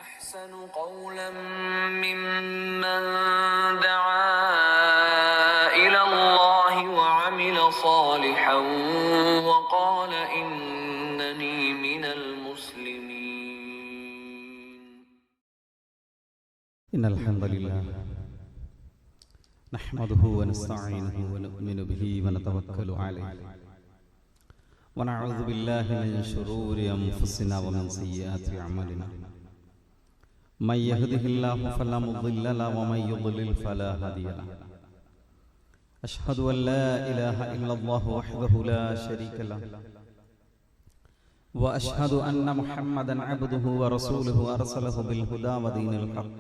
أحسن قولا ممن دعا إلى الله وعمل صالحا وقال إنني من المسلمين. إن الحمد لله نحمده ونستعينه ونؤمن به ونتوكل عليه ونعوذ بالله من شرور أنفسنا ومن سيئات أعمالنا من يهده الله فلا مضل له ومن يضلل فلا هادي له أشهد أن لا إله إلا الله وحده لا شريك له وأشهد أن محمدا عبده ورسوله أرسله بالهدى ودين الحق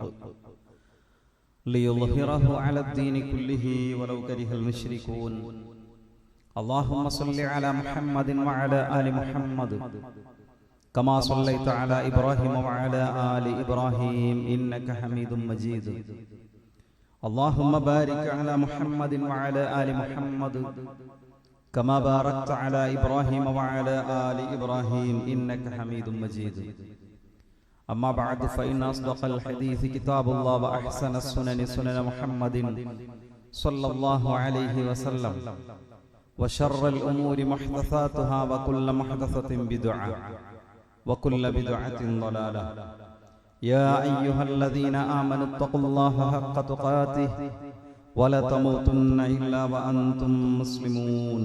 ليظهره على الدين كله ولو كره المشركون. اللهم صل على محمد وعلى آل محمد كما صليت على إبراهيم وعلى آل إبراهيم إنك حميد مجيد. اللهم بارك على محمد وعلى آل محمد كما باركت على إبراهيم وعلى آل إبراهيم إنك حميد مجيد. أما بعد فإن أصدق الحديث كتاب الله وأحسن السنن سنن محمد صلى الله عليه وسلم وشر الأمور محدثاتها وكل محدثة بدعة وكل بدعة ضلالة. يا أيها الذين آمنوا اتقوا الله حق تقاته ولا تموتن إلا وأنتم مسلمون.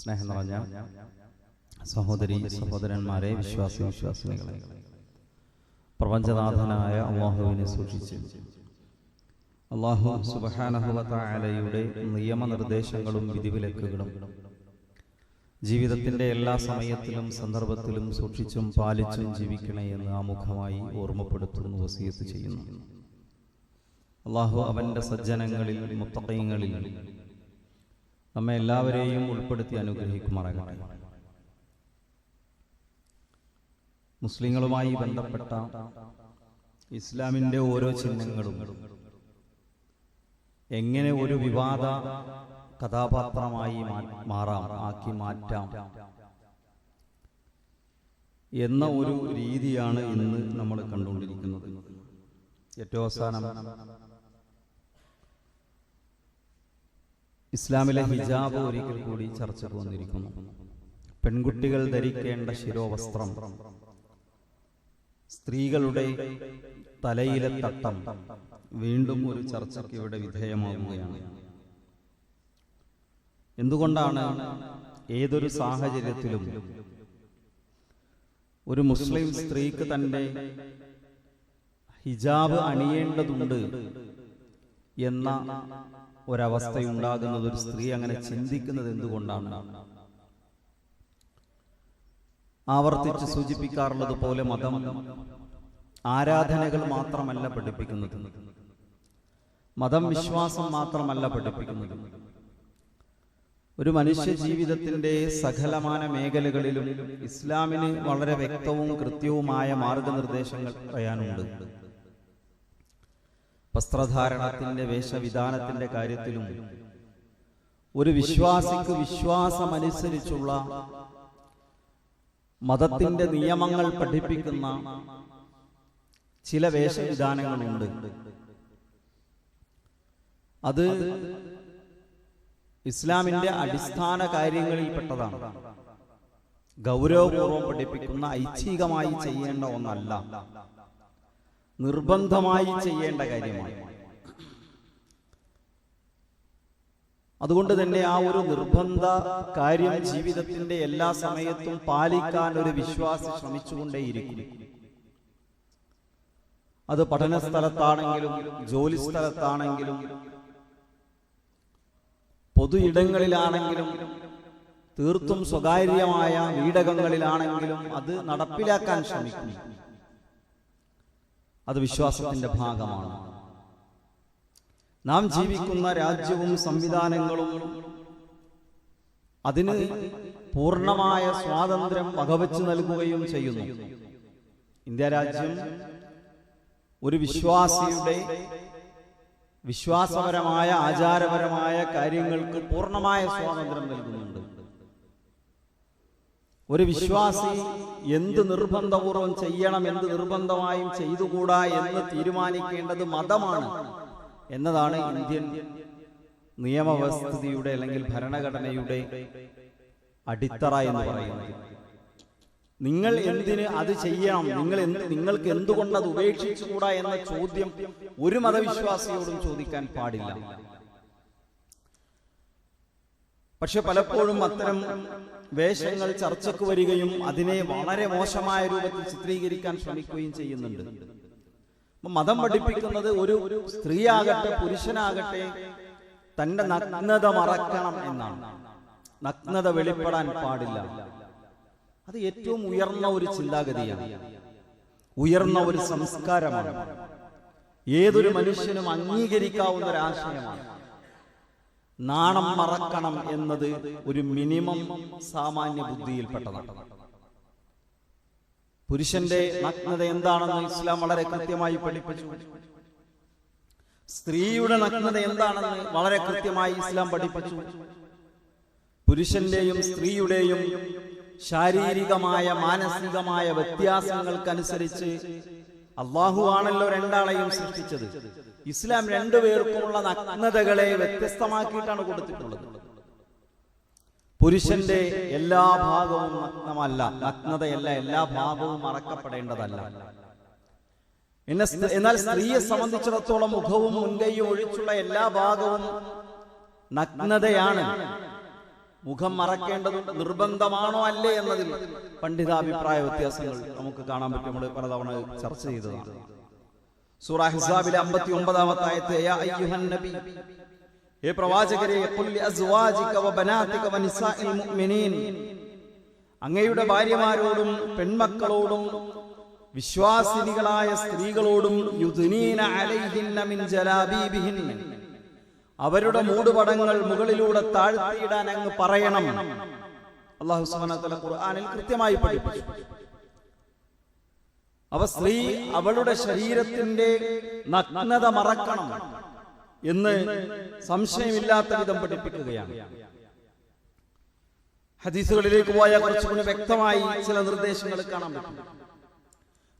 സ്നേഹം നിറഞ്ഞ സഹോദരി സഹോദരന്മാരെ, വിശ്വാസികളെ, പ്രപഞ്ചനാഥനായ അല്ലാഹുവിനെ സൂക്ഷിച്ച് അല്ലാഹു സുബ്ഹാനഹു വ തആലയുടെ നിയമനിർദ്ദേശങ്ങളും വിധിവിലക്കുകളും ജീവിതത്തിന്റെ എല്ലാ സമയത്തിലും സന്ദർഭത്തിലും സൂക്ഷിച്ചും പാലിച്ചും ജീവിക്കണേ എന്ന് ആമുഖമായി ഓർമ്മപ്പെടുത്തുന്നു, വസിയത്ത് ചെയ്യുന്നു. അല്ലാഹു അവന്റെ സജ്ജനങ്ങളിൽ മുത്തഖീങ്ങളിൽ നമ്മെ എല്ലാവരെയും ഉൾപ്പെടുത്തി അനുഗ്രഹിക്കുമാറാകട്ടെ. മുസ്ലിങ്ങളുമായി ബന്ധപ്പെട്ട ഇസ്ലാമിന്റെ ഓരോ ചിഹ്നങ്ങളും എങ്ങനെ ഒരു വിവാദ കഥാപാത്രമായി മാറ്റാം എന്ന ഒരു രീതിയാണ് ഇന്ന് നമ്മൾ കണ്ടുകൊണ്ടിരിക്കുന്നത്. ഏറ്റവും അവസാനം ഇസ്ലാമിലെ ഹിജാബ് ഒരിക്കൽ കൂടി ചർച്ചയ്ക്ക് വന്നിരിക്കുന്നു. പെൺകുട്ടികൾ ധരിക്കേണ്ട ശിരോവസ്ത്രം, സ്ത്രീകളുടെ തലയിലെ തട്ടം വീണ്ടും ഒരു ചർച്ചയ്ക്ക് ഇവിടെ വിധേയമാവുകയാണ്. എന്തുകൊണ്ടാണ് ഏതൊരു സാഹചര്യത്തിലും ഒരു മുസ്ലിം സ്ത്രീക്ക് തന്റെ ഹിജാബ് അണിയേണ്ടതുണ്ട് എന്ന ഒരവസ്ഥയുണ്ടാകുന്നത്, ഒരു സ്ത്രീ അങ്ങനെ ചിന്തിക്കുന്നത് എന്തുകൊണ്ടാണ്? ആവർത്തിച്ച് സൂചിപ്പിക്കാറുള്ളത് പോലെ മതം ആരാധനകൾ മാത്രമല്ല പഠിപ്പിക്കുന്നത്, മതം വിശ്വാസം മാത്രമല്ല പഠിപ്പിക്കുന്നത്. ഒരു മനുഷ്യ ജീവിതത്തിന്റെ സകലമാന മേഖലകളിലും ഇസ്ലാമിന് വളരെ വ്യക്തവും കൃത്യവുമായ മാർഗനിർദ്ദേശങ്ങൾ പറയാനുണ്ട്. വസ്ത്രധാരണത്തിന്റെ വേഷവിധാനത്തിന്റെ കാര്യത്തിലും ഒരു വിശ്വാസിക്ക് വിശ്വാസമനുസരിച്ചുള്ള മതത്തിന്റെ നിയമങ്ങൾ പഠിപ്പിക്കുന്ന ചില വേഷവിധാനങ്ങളുണ്ട്. അത് ഇസ്ലാമിന്റെ അടിസ്ഥാന കാര്യങ്ങളിൽപ്പെട്ടതാണ്. ഗൗരവപൂർവ്വം പഠിപ്പിക്കുന്ന, ഐച്ഛികമായി ചെയ്യേണ്ട ഒന്നല്ല, നിർബന്ധമായി ചെയ്യേണ്ട കാര്യമാണ്. അതുകൊണ്ട് തന്നെ ആ ഒരു നിർബന്ധ കാര്യം ജീവിതത്തിന്റെ എല്ലാ സമയത്തും പാലിക്കാൻ ഒരു വിശ്വാസി ശ്രമിച്ചുകൊണ്ടേയിരിക്കും. അത് പഠന സ്ഥലത്താണെങ്കിലും ജോലി സ്ഥലത്താണെങ്കിലും പൊതു ഇടങ്ങളിലാണെങ്കിലും തീർത്തും സ്വകാര്യമായ വീടകങ്ങളിലാണെങ്കിലും അത് നടപ്പിലാക്കാൻ ശ്രമിക്കും. അത് വിശ്വാസത്തിന്റെ ഭാഗമാണ്. നാം ജീവിക്കുന്ന രാജ്യവും സംവിധാനങ്ങളും അതിന് പൂർണ്ണമായ സ്വാതന്ത്ര്യം വകവെച്ചു നൽകുകയും ചെയ്യുന്നു. ഇന്ത്യ രാജ്യം ഒരു വിശ്വാസിയുടെ വിശ്വാസപരമായ ആചാരപരമായ കാര്യങ്ങൾക്ക് പൂർണ്ണമായ സ്വാതന്ത്ര്യം നൽകുന്നുണ്ട്. ഒരു വിശ്വാസി എന്ത് നിർബന്ധപൂർവം ചെയ്യണം, എന്ത് നിർബന്ധമായും ചെയ്തുകൂടാ എന്ന് തീരുമാനിക്കേണ്ടത് മതമാണ് എന്നതാണ് ഇന്ത്യൻ നിയമവ്യവസ്ഥിതിയുടെ അല്ലെങ്കിൽ ഭരണഘടനയുടെ അടിത്തറ എന്ന് പറയുന്നത്. നിങ്ങൾ എന്തിന് അത് ചെയ്യണം, നിങ്ങൾക്ക് എന്തുകൊണ്ട് അത് ഉപേക്ഷിച്ചുകൂടാ എന്ന ചോദ്യം ഒരു മതവിശ്വാസിയോടും ചോദിക്കാൻ പാടില്ല. പക്ഷെ പലപ്പോഴും അത്തരം വേഷങ്ങൾ ചർച്ചയ്ക്ക് വരികയും അതിനെ വളരെ മോശമായ രൂപത്തിൽ ചിത്രീകരിക്കാൻ ശ്രമിക്കുകയും ചെയ്യുന്നുണ്ട്. മതം പഠിപ്പിക്കുന്നത് ഒരു സ്ത്രീയാകട്ടെ പുരുഷനാകട്ടെ തന്റെ നഗ്നത മറക്കണം എന്നാണ്. നഗ്നത വെളിപ്പെടാൻ പാടില്ല. അത് ഏറ്റവും ഉയർന്ന ഒരു ചിന്താഗതിയാണ്, ഉയർന്ന ഒരു സംസ്കാരമാണ്, ഏതൊരു മനുഷ്യനും അംഗീകരിക്കാവുന്ന ഒരു ആശയമാണ്. നാണം മറക്കണം എന്നത് ഒരു മിനിമം സാമാന്യ ബുദ്ധിയിൽപ്പെട്ടതാണ്. പുരുഷന്റെ നഗ്നത എന്താണെന്ന് ഇസ്ലാം വളരെ കൃത്യമായി പഠിപ്പിച്ചു. സ്ത്രീയുടെ നഗ്നത എന്താണെന്ന് വളരെ കൃത്യമായി ഇസ്ലാം പഠിപ്പിച്ചു. പുരുഷന്റെയും സ്ത്രീയുടെയും ശാരീരികമായ മാനസികമായ വ്യത്യാസങ്ങൾക്കനുസരിച്ച് അള്ളാഹു ആണല്ലോ രണ്ടാളെയും സൃഷ്ടിച്ചത്. ഇസ്ലാം രണ്ടുപേർക്കുമുള്ള നഗ്നതകളെ വ്യത്യസ്തമാക്കിയിട്ടാണ് കൊടുത്തിട്ടുള്ളത്. പുരുഷന്റെ എല്ലാ ഭാഗവും നഗ്നമല്ല, നഗ്നതയല്ല, എല്ലാ ഭാഗവും മറക്കപ്പെടേണ്ടതല്ല. എന്നാൽ സ്ത്രീയെ സംബന്ധിച്ചിടത്തോളം മുഖവും മുൻകൈയും ഒഴിച്ചുള്ള എല്ലാ ഭാഗവും നഗ്നതയാണ്. മുഖം മറക്കേണ്ടത് നിർബന്ധമാണോ അല്ലേ എന്നതിൽ പണ്ഡിതാഭിപ്രായ വ്യത്യാസങ്ങൾ നമുക്ക് കാണാൻ പറ്റും. നമ്മൾ പലതവണ ചർച്ച ചെയ്തതാണ്. സൂറ അഹ്സാബിലെ 59-ാമത്തെ ആയത്ത്, യാ അയ്യുഹൻ നബി, ഹേ പ്രവാചകരെ, ഖുൽ ലിഅസ്വാജിക വബനാതിക വനിസാഇൽ മുഅ്മിനീൻ, അങ്ങയുടെ ഭാര്യമാരോടും പെൺമക്കളോടും വിശ്വാസിനികളായ സ്ത്രീകളോടും യുദ്നീന അലൈഹിന്ന മിൻ ജലാബീബിഹിൻ, അവരുടെ മൂടുപടങ്ങൾ മുകളിലൂടെ താഴ്ത്തിയിടാൻ അങ്ങ് പറയണം. അല്ലാഹു സുബ്ഹാനഹു വ തആല ഖുർആനിൽ കൃത്യമായി പഠിപ്പിച്ചു. സ്ത്രീ അവളുടെ ശരീരത്തിന്റെ നഗ്നത മറക്കണം എന്ന് സംശയമില്ലാത്ത വിധം പഠിപ്പിക്കുകയാണ്. ഹദീസുകളിലേക്ക് പോയാൽ കുറച്ചുകൂടി വ്യക്തമായി ചില നിർദ്ദേശങ്ങൾ കാണാൻ പറ്റും.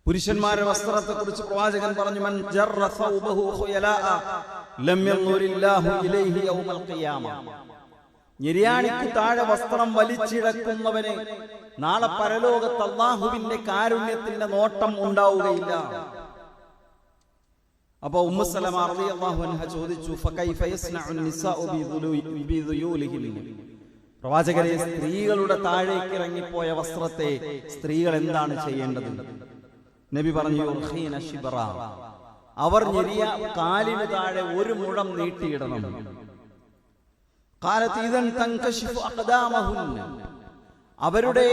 പുരുഷന്മാരുടെ വസ്ത്രത്തെ കുറിച്ച് പ്രവാചകൻ പറഞ്ഞു, മൻ ജറ സൗബഹു ഖുയലാഅ ലം യൻദുരില്ലാഹു ഇലൈഹി യൗമൽ ഖിയാമ, നിര്യാണിക്ക് താഴെ വസ്ത്രം വലിച്ചിഴക്കുന്നവന് നാളെ പരലോകത്ത് അല്ലാഹുവിന്റെ കാരുണ്യത്തിന്റെ നോട്ടം ഉണ്ടാവുകയില്ല. അപ്പോൾ ഉമ്മു സലമ റളിയല്ലാഹു അൻഹ ചോദിച്ചു, ഫകൈഫ യസ്നഉ നിസാഉ ബിദുയൂലിഹിൻ, പ്രവാചകരെ, സ്ത്രീകളുടെ താഴേക്ക് ഇറങ്ങിപ്പോയ വസ്ത്രത്തെ സ്ത്രീകൾ എന്താണ് ചെയ്യേണ്ടത്? നബി പറഞ്ഞു, യുർഖീന ശിബ്റ, അവർ കാലിന് താഴെ ഒരു മുഴം നീട്ടിയിടണം. ഖാലത് ഇദൻ തൻകശിഫു അഖ്ദാമഹുന്ന, അവരുടെ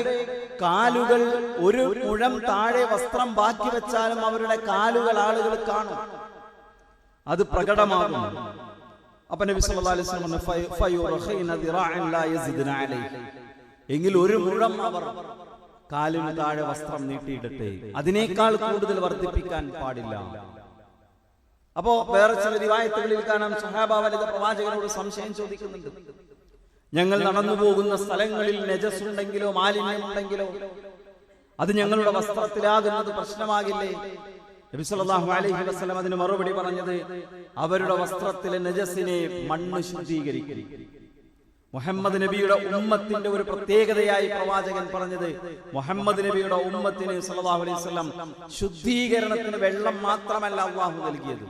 കാലുകൾ ഒരു മുഴം താഴെ വസ്ത്രം ബാക്കി വെച്ചാലും അവരുടെ കാലുകൾ ആളുകൾ കാണും, അത് പ്രകടമാകും. അപ്പോൾ നബി സല്ലല്ലാഹു അലൈഹി വസല്ലം പറഞ്ഞു, ഫയുർഖീന ദിറാഅൻ ലാ യസിദ്ന അലൈഹി, എങ്കിൽ ഒരു മുഴം അവർ കാലിന് താഴെ വസ്ത്രം നീട്ടിയിടട്ടെ, അതിനേക്കാൾ കൂടുതൽ വർദ്ധിപ്പിക്കാൻ പാടില്ല. അപ്പോ വേറെ ചില റിവായത്തുകളിൽ കാണാം, സ്വഹാബ വനിത പ്രവാചകനോട് സംശയം ചോദിക്കുന്നുണ്ട്, ഞങ്ങൾ നടന്നു പോകുന്ന സ്ഥലങ്ങളിൽ നജസുണ്ടെങ്കിലോ മാലിന്യമുണ്ടെങ്കിലോ അത് ഞങ്ങളുടെ വസ്ത്രത്തിലാകുന്നത് പ്രശ്നമാകില്ലേ? നബി സല്ലല്ലാഹു അലൈഹി വസല്ലം അതിന് മറുപടി പറഞ്ഞത്, അവരുടെ വസ്ത്രത്തിലെ നജസിനെ മണ്ണ് ശുദ്ധീകരിക്കും. മുഹമ്മദ് നബിയുടെ ഉമ്മത്തിന്റെ ഒരു പ്രത്യേകതയായി പ്രവാചകൻ പറഞ്ഞത്, മുഹമ്മദ് നബിയുടെ ഉമ്മത്തിന് സല്ലല്ലാഹു അലൈഹി വസല്ലം ശുദ്ധീകരണത്തിന് വെള്ളം മാത്രമല്ല അല്ലാഹു നൽകിയത്,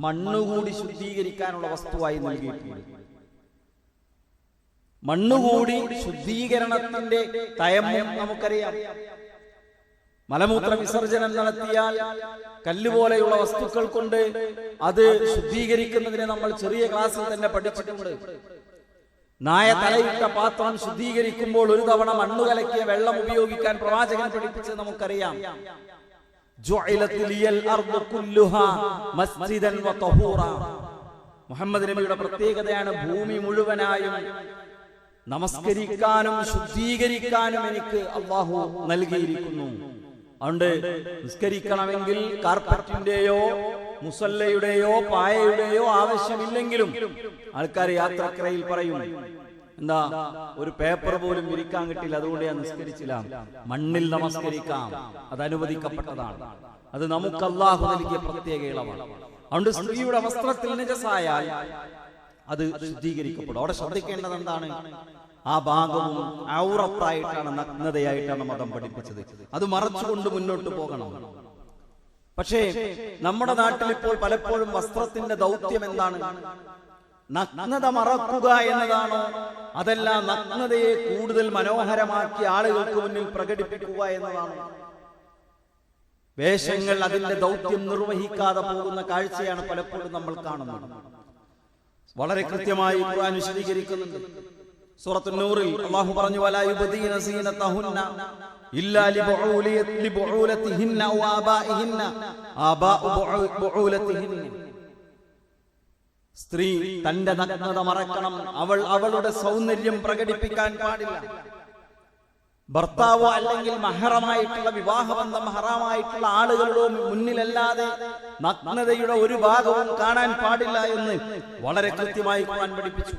മണ്ണുകൂടി ശുദ്ധീകരിക്കാനുള്ള വസ്തുവായി നൽകിയിട്ടുണ്ട്. മണ്ണുകൂടി ശുദ്ധീകരണത്തിന്റെ തയമ്മം നമുക്കറിയാം. മലമൂത്ര വിസർജനം നടത്തിയാൽ കല്ലുപോലെയുള്ള വസ്തുക്കൾ കൊണ്ട് അത് ശുദ്ധീകരിക്കുന്നതിനെ നമ്മൾ ചെറിയ ക്ലാസ്സിൽ തന്നെ പഠിച്ചിട്ടുണ്ട്. നായ തലയിട്ട പാത്രം ശുദ്ധീകരിക്കുമ്പോൾ ഒരു തവണ മണ്ണു കലക്കിയ വെള്ളം ഉപയോഗിക്കാൻ പ്രവാചകൻ പഠിപ്പിച്ചത് നമുക്കറിയാം. മുഹമ്മദ് നബിയുടെ പ്രത്യേകതയാണ്, ഭൂമി മുഴുവനായും നമസ്കരിക്കാനും ശുദ്ധീകരിക്കാനും എനിക്ക് അല്ലാഹു നൽകിയിരിക്കുന്നു. അതുകൊണ്ട് നിസ്കരിക്കണമെങ്കിൽ കാർപ്പറ്റിന്റെയോ മുസല്ലയുടെയോ പായയുടെയോ ആവശ്യമില്ലെങ്കിലും ആൾക്കാർ യാത്രക്കിടയിൽ പറയും, എന്താ, ഒരു പേപ്പർ പോലും വിരിക്കാൻ കിട്ടില്ല, അതുകൊണ്ട് ഞാൻ നിസ്കരിച്ചില്ല. മണ്ണിൽ നമസ്കരിക്കാം, അത് അനുവദിക്കപ്പെട്ടതാണ്. അത് നമുക്ക് അല്ലാഹു നൽകിയ പ്രത്യേക ഇളവാണ്. അതുകൊണ്ട് സ്ത്രീയുടെ വസ്ത്രത്തിൽ നജസായാൽ അത് ശുദ്ധീകരിക്കപ്പെടും. അവിടെ ശ്രദ്ധിക്കേണ്ടത് എന്താണ്? ആ ഭാഗവും ഔറത്തായിട്ടാണ്, നഗ്നതയായിട്ടാണ് മതം പഠിപ്പിച്ചത്. അത് മറച്ചുകൊണ്ട് മുന്നോട്ട് പോകണം. പക്ഷേ നമ്മുടെ നാട്ടിൽ ഇപ്പോൾ പലപ്പോഴും വസ്ത്രത്തിന്റെ ദൗത്യം എന്താണ്? നഗ്നത മറക്കുക എന്നതാണോ, അതല്ല നഗ്നതയെ കൂടുതൽ മനോഹരമാക്കി ആളുകൾക്ക് മുന്നിൽ പ്രകടിപ്പിക്കുക എന്നതാണോ? വേഷങ്ങൾ അതിന്റെ ദൗത്യം നിർവഹിക്കാതെ പോകുന്ന കാഴ്ചയാണ് പലപ്പോഴും നമ്മൾ കാണുന്നത്. വളരെ കൃത്യമായി ഖുർആൻ വിശദീകരിക്കുന്നുണ്ട്. സൂറത്തുൻ നൂറിൽ അല്ലാഹു പറഞ്ഞു, വലാ യുബ്ദീന സീനതഹുന്ന ഇല്ലാ ലിബുഊലതിഹിന്ന വ ആബാഇഹിന്ന ആബാഉ ബുഊലതിഹിന്ന. സ്ത്രീ തന്റെ നഗ്നത മറക്കണം. അവളുടെ സൗന്ദര്യം പ്രകടിപ്പിക്കാൻ പാടില്ല. ഭർത്താവോ അല്ലെങ്കിൽ മഹറമായിട്ടുള്ള വിവാഹബന്ധം ഹറാമായിട്ടുള്ള ആളുകളുടെ മുന്നിലല്ലാതെ നഗ്നതയുടെ ഒരു ഭാഗവും കാണാൻ പാടില്ല എന്ന് വളരെ കൃത്യമായി ഖുർആൻ പഠിപ്പിച്ചു.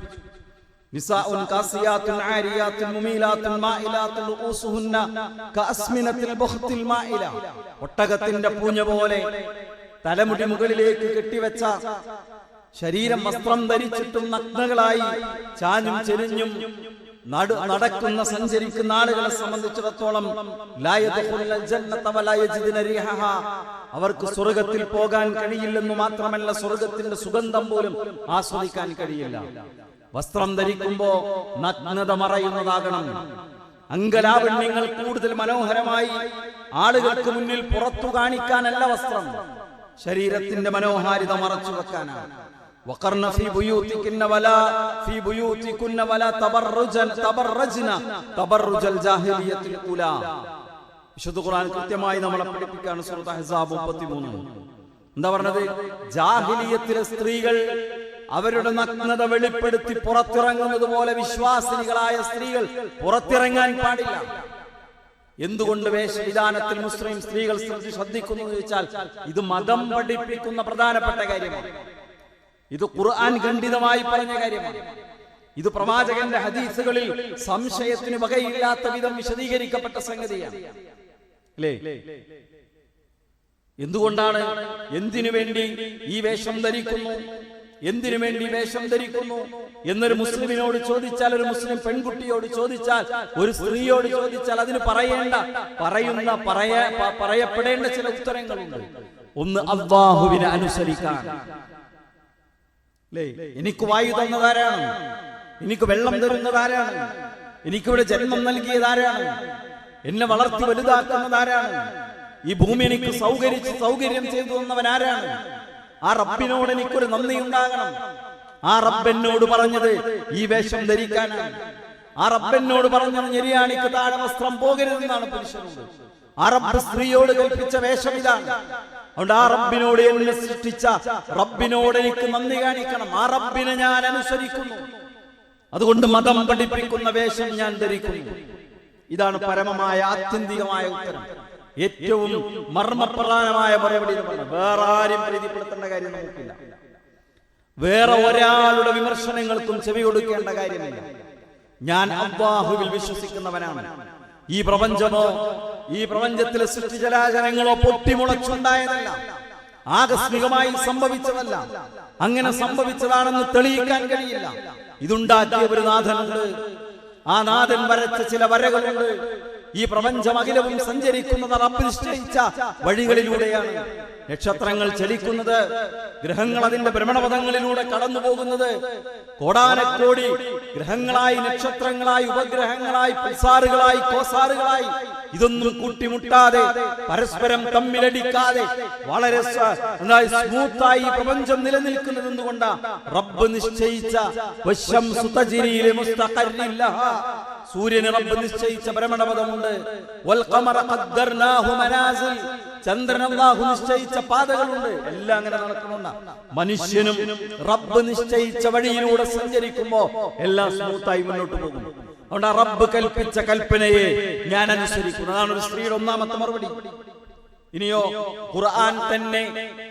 നിസാഉൻ കാസിയാത്തുൻ ആരിയാത്തുൻ മുമീലാത്തുൻ മായിലാത്തുൻ റൂസുഹുന്ന കഅസ്മിനത്തിൽ ബഖ്തിൽ മായില. ഒട്ടകത്തിന്റെ പൂഞ്ഞ പോലെ തലമുടി മുകളിലേക്ക് കെട്ടിവെച്ച ശരീരം വസ്ത്രം ധരിച്ചിട്ടും നഗ്നകളായി ചാഞ്ഞും ചെരിഞ്ഞും നടക്കുന്ന സഞ്ചരിക്കുന്ന ആളുകളെ സംബന്ധിച്ചിടത്തോളം അവർക്ക് സ്വർഗത്തിൽ പോകാൻ കഴിയില്ലെന്ന് മാത്രമല്ല, സ്വർഗത്തിന്റെ സുഗന്ധം പോലും ആസ്വദിക്കാൻ കഴിയില്ല. വസ്ത്രം ധരിക്കുമ്പോ നഗ്നത മറയുന്നതാകണം. അംഗലാവണ്യങ്ങൾ കൂടുതൽ മനോഹരമായി ആളുകൾക്ക് മുന്നിൽ പുറത്തു കാണിക്കാനല്ല വസ്ത്രം, ശരീരത്തിന്റെ മനോഹാരിത മറച്ചു വെക്കാനാണ്. وقرن في بيوتكن ولا في بيوتكن ولا تبرجن تبرج الجاهليه الاولى. വിശുദ്ധ ഖുർആൻ കൃത്യമായി നമ്മളെ പഠിപ്പിക്കുകയാണ്. സൂറത്ത് അഹ്സാബ് 33 എന്താ പറഞ്ഞത്? ജാഹിലിയത്തിലെ സ്ത്രീകൾ അവരുടെ നഗ്നത വെളിപ്പെടുത്തി പുറത്തിറങ്ങുന്നത് പോലെ വിശ്വാസിനികളായ സ്ത്രീകൾ പുറത്തിറങ്ങാൻ പാടില്ല. എന്തുകൊണ്ട് വേഷവിധാനത്തിൽ മുസ്ലിം സ്ത്രീകൾ ശ്രദ്ധിക്കുന്നു എന്ന് ചോദിച്ചാൽ, ഇത് മതം പഠിപ്പിക്കുന്ന പ്രധാനപ്പെട്ട കാര്യമാണ്. ഇത് ഖുർആൻ ഖണ്ഡിതമായി പറഞ്ഞ കാര്യമാണ്. ഇത് പ്രവാചകന്റെ ഹദീസുകളിൽ സംശയത്തിന് വകയില്ലാത്ത വിധം വിശദീകരിക്കപ്പെട്ട സംഗതിയാണ്. അല്ലേ? എന്തുകൊണ്ടാണ്, എന്തിനു വേണ്ടി ഈ വേഷം ധരിക്കുന്നു, എന്തിനു വേണ്ടി വേഷം ധരിക്കുന്നു എന്നൊരു മുസ്ലിമിനോട് ചോദിച്ചാൽ, ഒരു മുസ്ലിം പെൺകുട്ടിയോട് ചോദിച്ചാൽ, ഒരു സ്ത്രീയോട് ചോദിച്ചാൽ അതിന് പറയപ്പെടേണ്ട ചില ഉത്തരങ്ങളുണ്ട്. ഒന്ന്, അല്ലാഹുവിനെ അനുസരിക്കാൻ. എനിക്ക് വായു തന്നതാരാണ്? എനിക്ക് വെള്ളം തരുന്നതാരാണ്? എനിക്കിവിടെ ജന്മം നൽകിയതാരാണ്? എന്നെ വളർത്തി വലുതാക്കുന്നതാരാണ്? ഈ ഭൂമി എനിക്ക് സൗകര്യം ചെയ്തു തന്നവനാരാണ്? ആ റബ്ബിനോട് എനിക്കൊരു നന്ദി ഉണ്ടാകണം. ആ റബ്ബെന്നോട് പറഞ്ഞത് ഈ വേഷം ധരിക്കാനാണ്. ആ റബ്ബെന്നോട് പറഞ്ഞത് ഞെരിയാണിക്ക് താഴെ വസ്ത്രം പോകരുതെന്നാണ് പുരുഷനോട്. ആ റബ്ബ് സ്ത്രീയോട് കൽപ്പിച്ച വേഷം ഇതാണ്. അതുകൊണ്ട് ആ റബ്ബിനോട് എന്നെ സൃഷ്ടിച്ച റബ്ബിനോട് എനിക്ക് നന്ദി കാണിക്കണം. ആ റബ്ബിനെ ഞാൻ അനുസരിക്കുന്നു. അതുകൊണ്ട് മതം പഠിപ്പിക്കുന്ന വേഷം ഞാൻ ധരിക്കുന്നു. ഇതാണ് പരമമായ ആത്യന്തികമായ ഉത്തരം. ഏറ്റവും മർമ്മപ്രധാനമായ മറുപടി. വേറെ ആരും പ്രീതിപ്പെടുത്തേണ്ട കാര്യം നമുക്കില്ല. വേറെ ഒരാളുടെ വിമർശനങ്ങൾക്കും ചെവി കൊടുക്കേണ്ട കാര്യമില്ല. ഞാൻ അല്ലാഹുവിൽ വിശ്വസിക്കുന്നവനാണ്. ഈ പ്രപഞ്ചമോ ഈ പ്രപഞ്ചത്തിലെ സൃഷ്ടിചരാചരങ്ങളോ പൊട്ടിമുളച്ചുണ്ടായതല്ല, ആകസ്മികമായി സംഭവിച്ചതല്ല. അങ്ങനെ സംഭവിച്ചതാണെന്ന് തെളിയിക്കാൻ കഴിയില്ല. ഇതുണ്ടാക്കിയ ഒരു നാഥനുണ്ട്. ആ നാഥൻ വരച്ച ചില വരകളുണ്ട്. ഈ പ്രപഞ്ചം അഖിലവും സഞ്ചരിക്കുന്നത് റബ്ബ് നിശ്ചയിച്ച വഴികളിലൂടെയാണ്. നക്ഷത്രങ്ങൾ ചലിക്കുന്നത്, ഗ്രഹങ്ങൾ അതിന്റെ ഭ്രമണപഥങ്ങളിലൂടെ കടന്നു പോകുന്നത്, കോടാനക്കോടി ഗ്രഹങ്ങളായി, നക്ഷത്രങ്ങളായി, ഉപഗ്രഹങ്ങളായി, പൾസാറുകളായി, കോസാറുകളായി, ഇതൊന്നും കൂട്ടിമുട്ടാതെ പരസ്പരം തമ്മിലടിക്കാതെ വളരെ സ്മൂത്തായി പ്രപഞ്ചം നിലനിൽക്കുന്നത് എന്തുകൊണ്ടാ? റബ്ബ് നിശ്ചയിച്ച സൂര്യന് റബ്ബ് നിശ്ചയിച്ച ഭ്രമണപഥമുണ്ട്. ചന്ദ്രൻ അല്ലാഹു നിശ്ചയിച്ച പാതകളുണ്ട്. എല്ലാം അങ്ങനെ നടക്കുന്നുണ്ട്. മനുഷ്യനും റബ്ബ് നിശ്ചയിച്ച വഴിയിലൂടെ സഞ്ചരിക്കുമ്പോ എല്ലാം സ്മൂത്തായി മുന്നോട്ട് പോകും. അതുകൊണ്ട് ആ റബ്ബ് കൽപ്പിച്ച കൽപ്പനയെ ഞാൻ അനുസരിക്കുന്നു. അതാണ് ഒരു സ്ത്രീയുടെ ഒന്നാമത്തെ മറുപടി. ഇനിയോ ഖുർആൻ തന്നെ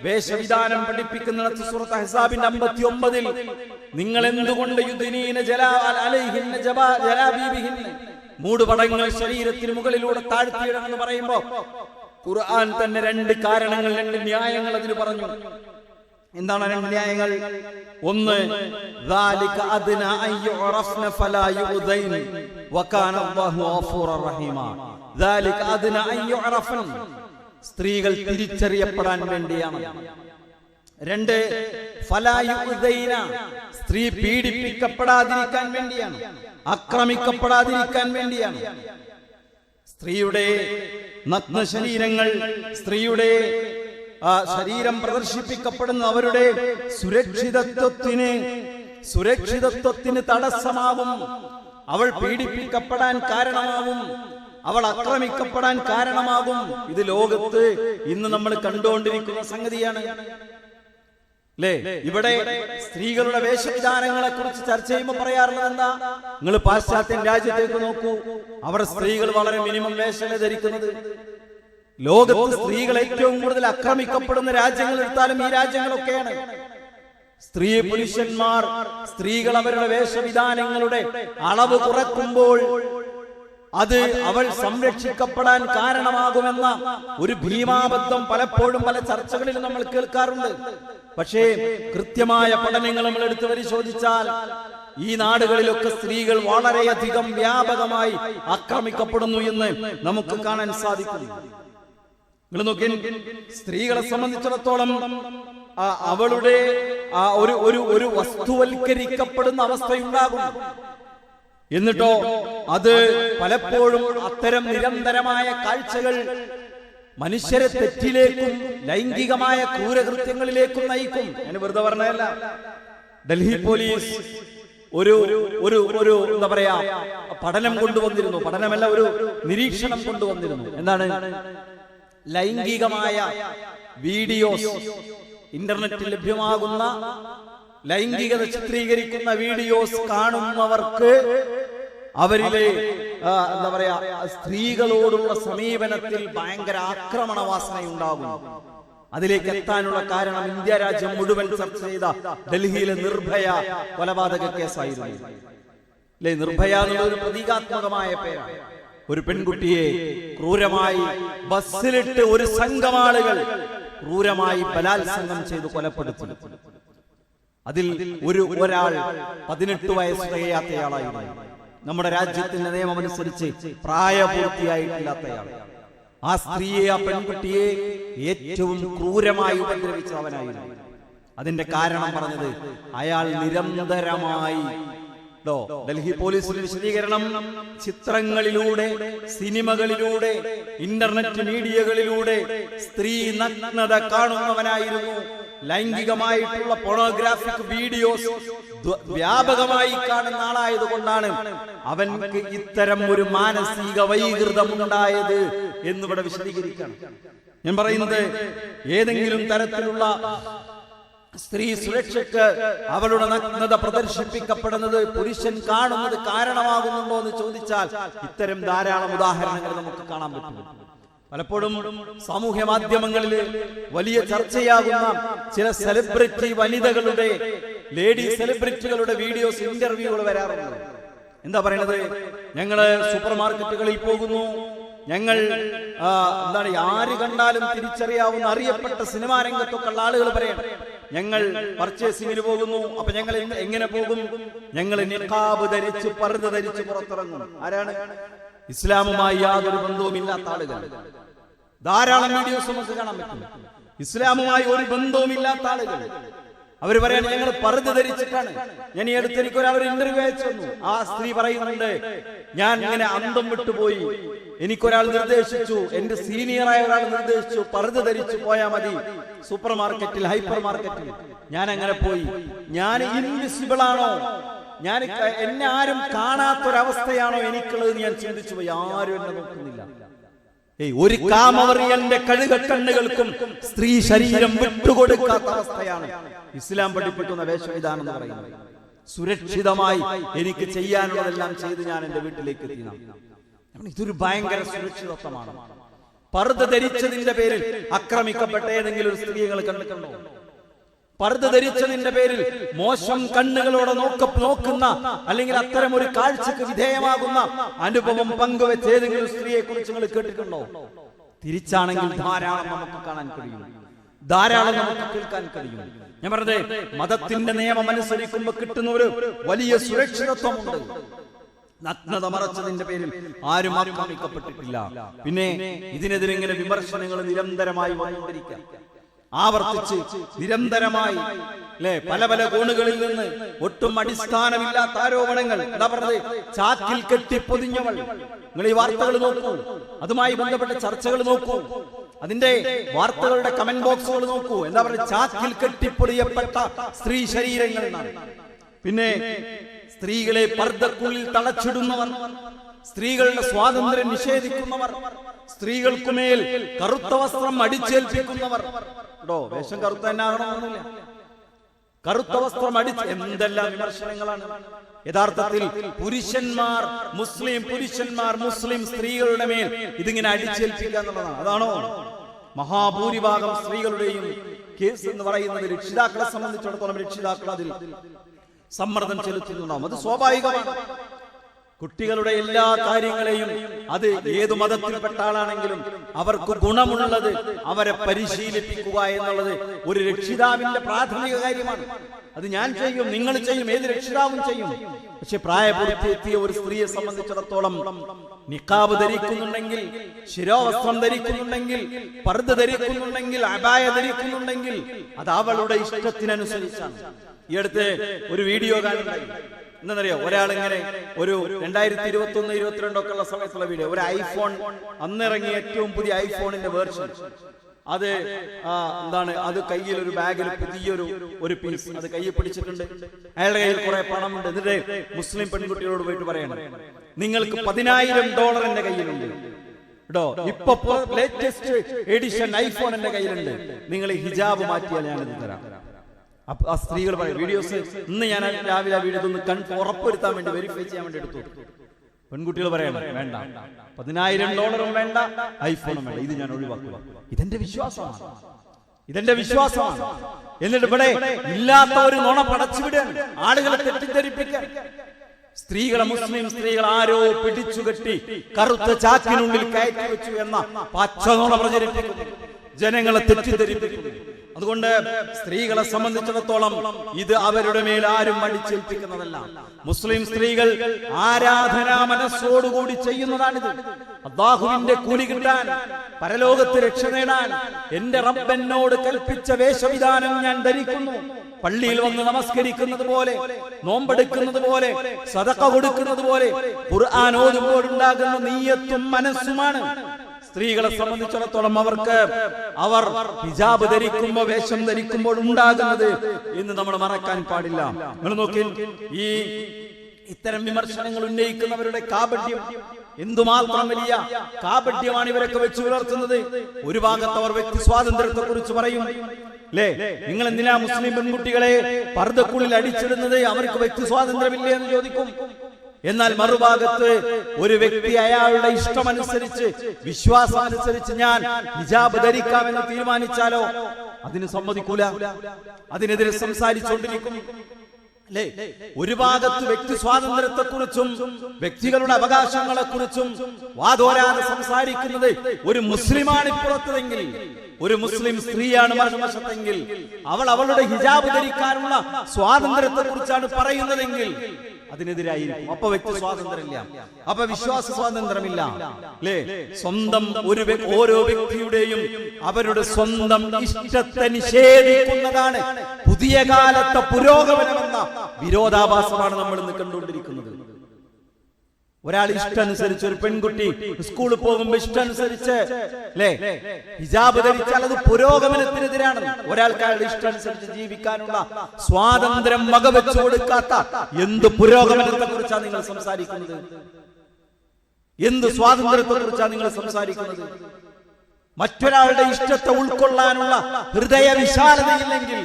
വേഷവിധാനം പഠിപ്പിക്കുന്ന സൂറത്ത് അഹ്സാബിന്റെ 59 നിങ്ങൾ എന്തുകൊണ്ട് മൂടുപടങ്ങൾ ശരീരത്തിന് മുകളിലൂടെ താഴ്ത്തിയിടണമെന്ന് പറയുമ്പോ ഖുർആൻ തന്നെ രണ്ട് കാരണങ്ങൾ, രണ്ട് ന്യായങ്ങൾ അതിന് പറഞ്ഞു. എന്താണ് രണ്ട് ന്യായങ്ങൾ? ഒന്ന്, സ്ത്രീകൾ തിരിച്ചറിയപ്പെടാൻ വേണ്ടിയാണ്. രണ്ട്, സ്ത്രീ പീഡിപ്പിക്കപ്പെടാതിരിക്കാൻ വേണ്ടിയാണ്, ആക്രമിക്കപ്പെടാതിരിക്കാൻ വേണ്ടിയാണ്. സ്ത്രീയുടെ നഗ്ന ശരീരങ്ങൾ, സ്ത്രീയുടെ ശരീരം പ്രദർശിപ്പിക്കപ്പെടുന്ന അവരുടെ സുരക്ഷിതത്വത്തിന് തടസ്സമാവും. അവൾ പീഡിപ്പിക്കപ്പെടാൻ കാരണമാവും, അവൾ ആക്രമിക്കപ്പെടാൻ കാരണമാകും. ഇത് ലോകത്ത് ഇന്ന് നമ്മൾ കണ്ടുകൊണ്ടിരിക്കുന്ന സംഗതിയാണ്. അല്ലേ? ഇവിടെ സ്ത്രീകളുടെ വേഷവിധാനങ്ങളെ കുറിച്ച് ചർച്ച ചെയ്യുമ്പോൾ പറയാറുള്ളത് എന്താ? നിങ്ങൾ പാശ്ചാത്യ രാജ്യത്തേക്ക് നോക്കൂ, അവിടെ സ്ത്രീകൾ വളരെ മിനിമം വേഷമേ ധരിക്കുന്നത്. ലോകത്ത് സ്ത്രീകൾ ഏറ്റവും കൂടുതൽ ആക്രമിക്കപ്പെടുന്ന രാജ്യങ്ങൾ എടുത്താലും ഈ രാജ്യങ്ങളൊക്കെയാണ്. പുരുഷന്മാർ, സ്ത്രീകൾ അവരുടെ വേഷവിധാനങ്ങളുടെ അളവ് കുറയ്ക്കുമ്പോൾ അത് അവൾ സംരക്ഷിക്കപ്പെടാൻ കാരണമാകുമെന്ന ഒരു ഭീമാബദ്ധം പലപ്പോഴും പല ചർച്ചകളിലും നമ്മൾ കേൾക്കാറുണ്ട്. പക്ഷേ കൃത്യമായ പഠനങ്ങൾ നമ്മൾ എടുത്തു പരിശോധിച്ചാൽ ഈ നാടുകളിലൊക്കെ സ്ത്രീകൾ വളരെയധികം വ്യാപകമായി ആക്രമിക്കപ്പെടുന്നു എന്ന് നമുക്ക് കാണാൻ സാധിക്കും. നിങ്ങൾ നോക്കി, സ്ത്രീകളെ സംബന്ധിച്ചിടത്തോളം അവളുടെ ഒരു വസ്തുവൽക്കരിക്കപ്പെടുന്ന അവസ്ഥയുണ്ടാകും. എന്നിട്ടോ അത് പലപ്പോഴും അത്തരം നിരന്തരമായ കാഴ്ചകൾ മനുഷ്യരെ തെറ്റിലേക്കും ലൈംഗികമായ ക്രൂരകൃത്യങ്ങളിലേക്കും നയിക്കും. ഞാൻ വെറുതെ പറഞ്ഞതല്ല. ഡൽഹി പോലീസ് ഒരു എന്താ പറയാ പഠനം കൊണ്ടുവന്നിരുന്നു. പഠനമല്ല, ഒരു നിരീക്ഷണം കൊണ്ടുവന്നിരുന്നു. എന്താണ്? ലൈംഗികമായ വീഡിയോസ്, ഇന്റർനെറ്റിൽ ലഭ്യമാകുന്ന ലൈംഗികത ചിത്രീകരിക്കുന്ന വീഡിയോസ് കാണുന്നവർക്ക് അവരിലെ എന്താ പറയാ സ്ത്രീകളോടുള്ള സമീപനത്തിൽ ഭയങ്കര ആക്രമണ വാസനയുണ്ടാകും. അതിലേക്ക് എത്താനുള്ള കാരണം ഇന്ത്യ രാജ്യം മുഴുവൻ ചർച്ച ചെയ്ത ഡൽഹിയിലെ നിർഭയ കൊലപാതക കേസായിരുന്നു. അല്ലെ? നിർഭയ എന്നൊരു പ്രതീകാത്മകമായ പേരാണ്. ഒരു പെൺകുട്ടിയെ ക്രൂരമായി ബസ്സിലിട്ട് ഒരു സംഘം ആളുകൾ ക്രൂരമായി ബലാത്സംഗം ചെയ്ത് കൊലപ്പെടുത്തി. അതിൽ ഒരാൾ 18 വയസ്സ് തികയാത്തയാളായിരുന്നു. നമ്മുടെ രാജ്യത്തിന്റെ നിയമം അനുസരിച്ച് പ്രായപൂർത്തിയായിട്ടില്ലാത്തയാൾ. ആ സ്ത്രീയെ, ആ പെൺകുട്ടിയെ ഏറ്റവും ക്രൂരമായി ഉപദ്രവിച്ചവനായിരുന്നു. അതിന്റെ കാരണം പറഞ്ഞത് അയാൾ നിരന്തരമായി ഡൽഹി പോലീസിന്റെ വിശദീകരണം, ചിത്രങ്ങളിലൂടെ, സിനിമകളിലൂടെ, ഇന്റർനെറ്റ് മീഡിയകളിലൂടെ സ്ത്രീ നഗ്നത കാണുന്നവനായിരുന്നു. ലൈംഗികമായിട്ടുള്ള പോണോഗ്രാഫിക് വീഡിയോസ് വ്യാപകമായി കാണുന്ന ആളായതുകൊണ്ടാണ് അവൻക്ക് ഇത്തരം ഒരു മാനസിക വൈകൃതമുണ്ടായത് എന്നിവിടെ വിശദീകരിക്കണം. ഞാൻ പറയുന്നത് ഏതെങ്കിലും തരത്തിലുള്ള സ്ത്രീ സുരക്ഷയ്ക്ക് അവളുടെ നഗ്നത പ്രദർശിപ്പിക്കപ്പെടുന്നത് പുരുഷൻ കാണുന്നത് കാരണമാകുന്നുണ്ടോ എന്ന് ചോദിച്ചാൽ ഇത്തരം ധാരാളം ഉദാഹരണങ്ങൾ നമുക്ക് കാണാൻ പറ്റും. പലപ്പോഴും സാമൂഹ്യ മാധ്യമങ്ങളിൽ വലിയ ചർച്ചയാകുന്ന ചില സെലിബ്രിറ്റി വനിതകളുടെ, ലേഡി സെലിബ്രിറ്റികളുടെ വീഡിയോസ്, ഇന്റർവ്യൂകൾ വരാറുണ്ട്. എന്താ പറയുന്നത്? ഞങ്ങള് സൂപ്പർ മാർക്കറ്റുകളിൽ പോകുന്നു, ഞങ്ങൾ ആര് കണ്ടാലും തിരിച്ചറിയാവുന്ന അറിയപ്പെട്ട സിനിമാ രംഗത്തൊക്കെ ഉള്ള ആളുകൾ പറയണം, ഞങ്ങൾ പർച്ചേസിങ്ങിന് പോകുന്നു. അപ്പൊ ഞങ്ങൾ എങ്ങനെ പോകും? ഞങ്ങൾ നിഖാബ് ധരിച്ച്, പർദ്ദ ധരിച്ച് പുറത്തിറങ്ങും. ആരാണ്? ഇസ്ലാമുമായി യാതൊരു ബന്ധവുമില്ലാത്ത ആളുകൾ. ധാരാളം വീഡിയോസ് നമുക്ക് കാണാൻ പറ്റും. ഇസ്ലാമുമായി ഒരു ബന്ധവുമില്ലാത്ത ആളുകൾ അവർ പറയാൻ ഞങ്ങൾ പർദ്ദ ധരിച്ചിട്ടാണ്. ഞാൻ ഈ അടുത്ത് എനിക്കൊരാൾ ഇന്റർവ്യൂ അയച്ചു തന്നു. ആ സ്ത്രീ പറയുന്നുണ്ട്, ഞാൻ ഇങ്ങനെ അന്തം വിട്ടുപോയി, എനിക്കൊരാൾ നിർദ്ദേശിച്ചു, എന്റെ സീനിയറായ ഒരാൾ നിർദ്ദേശിച്ചു പർദ്ദ ധരിച്ചു പോയാൽ മതി സൂപ്പർ മാർക്കറ്റിൽ, ഹൈപ്പർ മാർക്കറ്റിൽ. ഞാൻ അങ്ങനെ പോയി. ഞാൻ ഇൻവിസിബിൾ ആണോ? ഞാൻ എന്നെ ആരും കാണാത്തൊരവസ്ഥയാണോ എനിക്കുള്ളത്? ഞാൻ ചിന്തിച്ചു പോയി. ആരും എന്നെ നോക്കുന്നില്ല. ഒരു കാമവറിയന്റെ കഴുകക്കണ്ണുകൾക്കും സ്ത്രീ ശരീരം വിട്ടുകൊടുക്കാത്ത അവസ്ഥയാണ് ഇസ്ലാം പഠിപ്പിക്കുന്ന വേഷവിധാനം എന്ന് പറയുന്നത്. സുരക്ഷിതമായി എനിക്ക് ചെയ്യാനുള്ളതെല്ലാം ചെയ്ത് ഞാൻ എന്റെ വീട്ടിലേക്ക് എത്തി. ഇതൊരു ഭയങ്കര സുരക്ഷിതത്വമാണ്. പർദ്ദ ധരിച്ചതിന്റെ പേരിൽ ആക്രമിക്കപ്പെട്ട ഏതെങ്കിലും ഒരു സ്ത്രീകൾ കണ്ടിട്ടുണ്ടോ? പർദ്ദ ധരിച്ചതിന്റെ പേരിൽ മോശം കണ്ണുകളോടെ നോക്കുന്ന അല്ലെങ്കിൽ അത്തരം ഒരു കാഴ്ചക്ക് വിധേയമാകുന്ന അനുഭവം പങ്കുവെച്ച ഏതെങ്കിലും സ്ത്രീയെ കുറിച്ച് നിങ്ങൾ കേട്ടിട്ടുണ്ടോ? തിരിച്ചാണെങ്കിൽ ധാരാളം നമുക്ക് കാണാൻ കഴിയും, ധാരാളം നമുക്ക് കേൾക്കാൻ കഴിയും. ഞാൻ പറഞ്ഞത് മതത്തിന്റെ നിയമം അനുസരിക്കുമ്പോൾ കിട്ടുന്ന ഒരു വലിയ സുരക്ഷിതത്വമുണ്ട്. നഗ്നത മറച്ചതിന്റെ പേരിൽ ആരും ആക്രമിക്കപ്പെട്ടിട്ടില്ല. പിന്നെ ഇതിനെതിരെ ഇങ്ങനെ വിമർശനങ്ങൾ നിരന്തരമായി വന്നുകൊണ്ടിരിക്കുക, ആവർത്തിച്ച് നിരന്തരമായി പല പല കോണുകളിൽ നിന്ന് ഒട്ടും അടിസ്ഥാനമില്ലാത്ത ആരോപണങ്ങൾ. എന്താ പറഞ്ഞത്? ചാക്കിൽ കെട്ടിപ്പൊതിഞ്ഞവൾ. നിങ്ങൾ ഈ വാർത്തകൾ നോക്കൂ, അതുമായി ബന്ധപ്പെട്ട ചർച്ചകൾ നോക്കൂ, അതിന്റെ വാർത്തകളുടെ കമന്റ് ബോക്സുകൾ നോക്കൂ. എന്താ പറയുക? ചാക്കിൽ കെട്ടിപ്പൊതിയപ്പെട്ട സ്ത്രീ ശരീരങ്ങൾ. പിന്നെ സ്ത്രീകളെ പർദ്ദക്കുള്ളിൽ തളച്ചിടുന്നവർ, സ്ത്രീകളുടെ സ്വാതന്ത്ര്യം നിഷേധിക്കുന്നവർ, സ്ത്രീകൾക്കുമേൽ കറുത്ത വസ്ത്രം അടിച്ചേൽപ്പിക്കുന്നവർ. വേഷം കറുത്ത തന്നെ ആകണമെന്നില്ല, കറുത്ത വസ്ത്രം എന്തെല്ലാം വിമർശനങ്ങളാണ്. യഥാർത്ഥത്തിൽ പുരുഷന്മാർ മുസ്ലിം സ്ത്രീകളുടെ മേൽ ഇതിങ്ങനെ അടിച്ചേൽപ്പിക്കുക എന്നുള്ളതാണ്. അതാണോ മഹാഭൂരിഭാഗം സ്ത്രീകളുടെയും കേസ് എന്ന് പറയുന്നത്? രക്ഷിതാക്കളെ സംബന്ധിച്ചിടത്തോളം രക്ഷിതാക്കൾ അതിൽ സമ്മർദ്ദം ചെലുത്തുന്നുണ്ടാവും. അത് സ്വാഭാവികമാണ്. കുട്ടികളുടെ എല്ലാ കാര്യങ്ങളെയും, അത് ഏതു മതത്തിൽപ്പെട്ട ആളാണെങ്കിലും അവർക്ക് ഗുണമുള്ളത് അവരെ പരിശീലിപ്പിക്കുക എന്നുള്ളത് ഒരു രക്ഷിതാവിന്റെ പ്രാഥമിക കാര്യമാണ്. അത് ഞാൻ ചെയ്യും, നിങ്ങൾ ചെയ്യും, ഏത് രക്ഷിതാവും ചെയ്യും. പക്ഷെ പ്രായപൂർത്തിയെത്തിയ ഒരു സ്ത്രീയെ സംബന്ധിച്ചിടത്തോളം നിഖാബ് ധരിക്കുന്നുണ്ടെങ്കിൽ, ശിരോവസ്ത്രം ധരിക്കുന്നുണ്ടെങ്കിൽ, പർദ്ദ ധരിക്കുന്നുണ്ടെങ്കിൽ, അബായ ധരിക്കുന്നുണ്ടെങ്കിൽ അത് അവളുടെ ഇഷ്ടത്തിനനുസരിച്ചാണ്. ഈ അടുത്ത് ഒരു വീഡിയോ കാണുന്നുണ്ടായി. എന്താണെന്നറിയോ? ഒരാളിങ്ങനെ ഒരു 2021-22 ഒക്കെ ഉള്ള സമയത്തുള്ള വീഡിയോ, ഒരു ഐഫോൺ, അന്നിറങ്ങിയ ഏറ്റവും പുതിയ ഐഫോണിന്റെ വേർഷൻ, അത് എന്താണ്, അത് കയ്യിൽ ഒരു ബാഗിൽ പുതിയൊരു പീസ് അത് കയ്യിൽ പിടിച്ചിട്ടുണ്ട്. അയാളുടെ കയ്യിൽ കുറെ പണമുണ്ട്. എന്നിട്ട് മുസ്ലിം പെൺകുട്ടികളോട് പോയിട്ട് പറയണം, നിങ്ങൾക്ക് $10,000 എന്റെ കയ്യിലുണ്ട് കേട്ടോ, ഇപ്പൊ ലേറ്റസ്റ്റ് എഡിഷൻ ഐഫോൺ എന്റെ കയ്യിലുണ്ട്, നിങ്ങൾ ഹിജാബ് മാറ്റിയാൽ ഞാനിത് തരാം. ആ സ്ത്രീകൾ പറയും, വീഡിയോസ് ഇന്ന് ഞാൻ രാവിലെ ആ വീഡിയോ ഒന്ന് ഉറപ്പുവരുത്താൻ വേണ്ടി, വെരിഫൈ ചെയ്യാൻ വേണ്ടി എടുത്തു. പെൺകുട്ടികൾ പറയണം, വേണ്ട, $10,000 വേണ്ട, ഐഫോണും വേണ്ട, ഇത് ഞാൻ ഒഴിവാക്കുക. ഇതെന്റെ വിശ്വാസമാണ്, ഇതെന്റെ വിശ്വാസമാണ്. എന്നിട്ട് ഇവിടെ ഇല്ലാത്ത ഒരു നുണ പടച്ചുവിടാൻ, ആളുകളെ തെറ്റിദ്ധരിപ്പിക്കാൻ, സ്ത്രീകളെ, മുസ്ലിം സ്ത്രീകൾ ആരോ പിടിച്ചുകെട്ടി കറുത്ത ചാക്കിനുള്ളിൽ കയറ്റി വെച്ചു എന്ന പച്ച നുണ പ്രചരിപ്പിക്കുന്നു, ജനങ്ങളെ തെറ്റിദ്ധരിപ്പിക്കുന്നു. അതുകൊണ്ട് സ്ത്രീകളെ സംബന്ധിച്ചിടത്തോളം ഇത് അവരുടെ മേൽ ആരും അടിച്ചേൽപ്പിക്കുന്നതല്ല. മുസ്ലിം സ്ത്രീകൾ ആരാധനാ മനസ്സോടുകൂടി ചെയ്യുന്നതാണിത്. അല്ലാഹുവിന്റെ കൂലി കിട്ടാൻ, പരലോകത്ത് രക്ഷ നേടാൻ എന്റെ റബ്ബ് എന്നോട് കൽപ്പിച്ച വേഷവിധാനം ഞാൻ ധരിക്കുന്നു. പള്ളിയിൽ വന്ന് നമസ്കരിക്കുന്നത് പോലെ, നോമ്പെടുക്കുന്നത് പോലെ, സദഖ കൊടുക്കുന്നത് പോലെ, ഖുർആൻ ഓതുമ്പോൾ ഉണ്ടാകുന്ന നിയ്യത്തും മനസ്സുമാണ് സ്ത്രീകളെ സംബന്ധിച്ചിടത്തോളം അവർ ഹിജാബ് ധരിക്കുമ്പോൾ, വേഷം ധരിക്കുമ്പോൾ ഉണ്ടാകുന്നത് എന്ന് നമ്മൾ മറക്കാൻ പാടില്ല. നിങ്ങൾ നോക്കി, ഈ ഇത്തരം വിമർശനങ്ങൾ ഉന്നയിക്കുന്നവരുടെ കാപട്യം, എന്തുമാത്രം വലിയ കാപട്യമാണ് ഇവരൊക്കെ വെച്ച് പുലർത്തുന്നത്. ഒരു ഭാഗത്ത് അവർ വ്യക്തി സ്വാതന്ത്ര്യത്തെ കുറിച്ച് പറയും, അല്ലേ, നിങ്ങൾ എന്തിനാ മുസ്ലിം പെൺകുട്ടികളെ പർദ്ദക്കുള്ളിൽ അടിച്ചിടുന്നത്, അവർക്ക് വ്യക്തി സ്വാതന്ത്ര്യമില്ലേ എന്ന് ചോദിക്കും. എന്നാൽ മറുഭാഗത്ത് ഒരു വ്യക്തി അയാളുടെ ഇഷ്ടമനുസരിച്ച്, വിശ്വാസമനുസരിച്ച് ഞാൻ ഹിജാബ് ധരിക്കാമെന്ന് തീരുമാനിച്ചാലോ അതിന് സമ്മതിക്കൂല, അതിനെതിരെ സംസാരിച്ചുകൊണ്ടിരിക്കും. അല്ലേ, ഒരു ഭാഗത്ത് വ്യക്തി സ്വാതന്ത്ര്യത്തെ കുറിച്ചും വ്യക്തികളുടെ അവകാശങ്ങളെ കുറിച്ചും വാദോരാതെ സംസാരിക്കുന്നത് ഒരു മുസ്ലിമാണ് ഇപ്പുറത്തെങ്കിൽ, ഒരു മുസ്ലിം സ്ത്രീയാണ് മറുവശത്തെങ്കിൽ, അവൾ അവളുടെ ഹിജാബ് ധരിക്കാനുള്ള സ്വാതന്ത്ര്യത്തെ കുറിച്ചാണ് പറയുന്നതെങ്കിൽ അതിനെതിരായിരിക്കും. അപ്പൊ വ്യക്തി സ്വാതന്ത്ര്യമില്ല, അപ്പൊ വിശ്വാസ സ്വാതന്ത്ര്യമില്ല. അല്ലേ, സ്വന്തം ഓരോ വ്യക്തിയുടെയും അവരുടെ സ്വന്തം ഇഷ്ടത്തെ നിഷേധിക്കുന്നതാണ് പുതിയ കാലത്തെ പുരോഗമനമെന്ന വിരോധാഭാസമാണ് നമ്മൾ ഇന്ന് കണ്ടുകൊണ്ടിരിക്കുന്നത്. ഒരാൾ ഇഷ്ടമനുസരിച്ച്, ഒരു പെൺകുട്ടി സ്കൂളിൽ പോകുമ്പോൾ ഇഷ്ടമനുസരിച്ച് ഹിജാബ് ധരിച്ചാൽ അത് പുരോഗമനത്തിനെതിരാണ്. ഒരാൾക്ക് അയാളുടെ ഇഷ്ടമനുസരിച്ച് ജീവിക്കാനുള്ള സ്വാതന്ത്ര്യം വകവെച്ചു കൊടുക്കാത്ത എന്ത് പുരോഗമനത്തെ കുറിച്ചാണ് നിങ്ങൾ സംസാരിക്കുന്നത്? എന്ത് സ്വാതന്ത്ര്യത്തെ കുറിച്ചാണ് നിങ്ങൾ സംസാരിക്കുന്നത്? മറ്റൊരാളുടെ ഇഷ്ടത്തെ ഉൾക്കൊള്ളാനുള്ള ഹൃദയ വിശാലതയില്ലെങ്കിൽ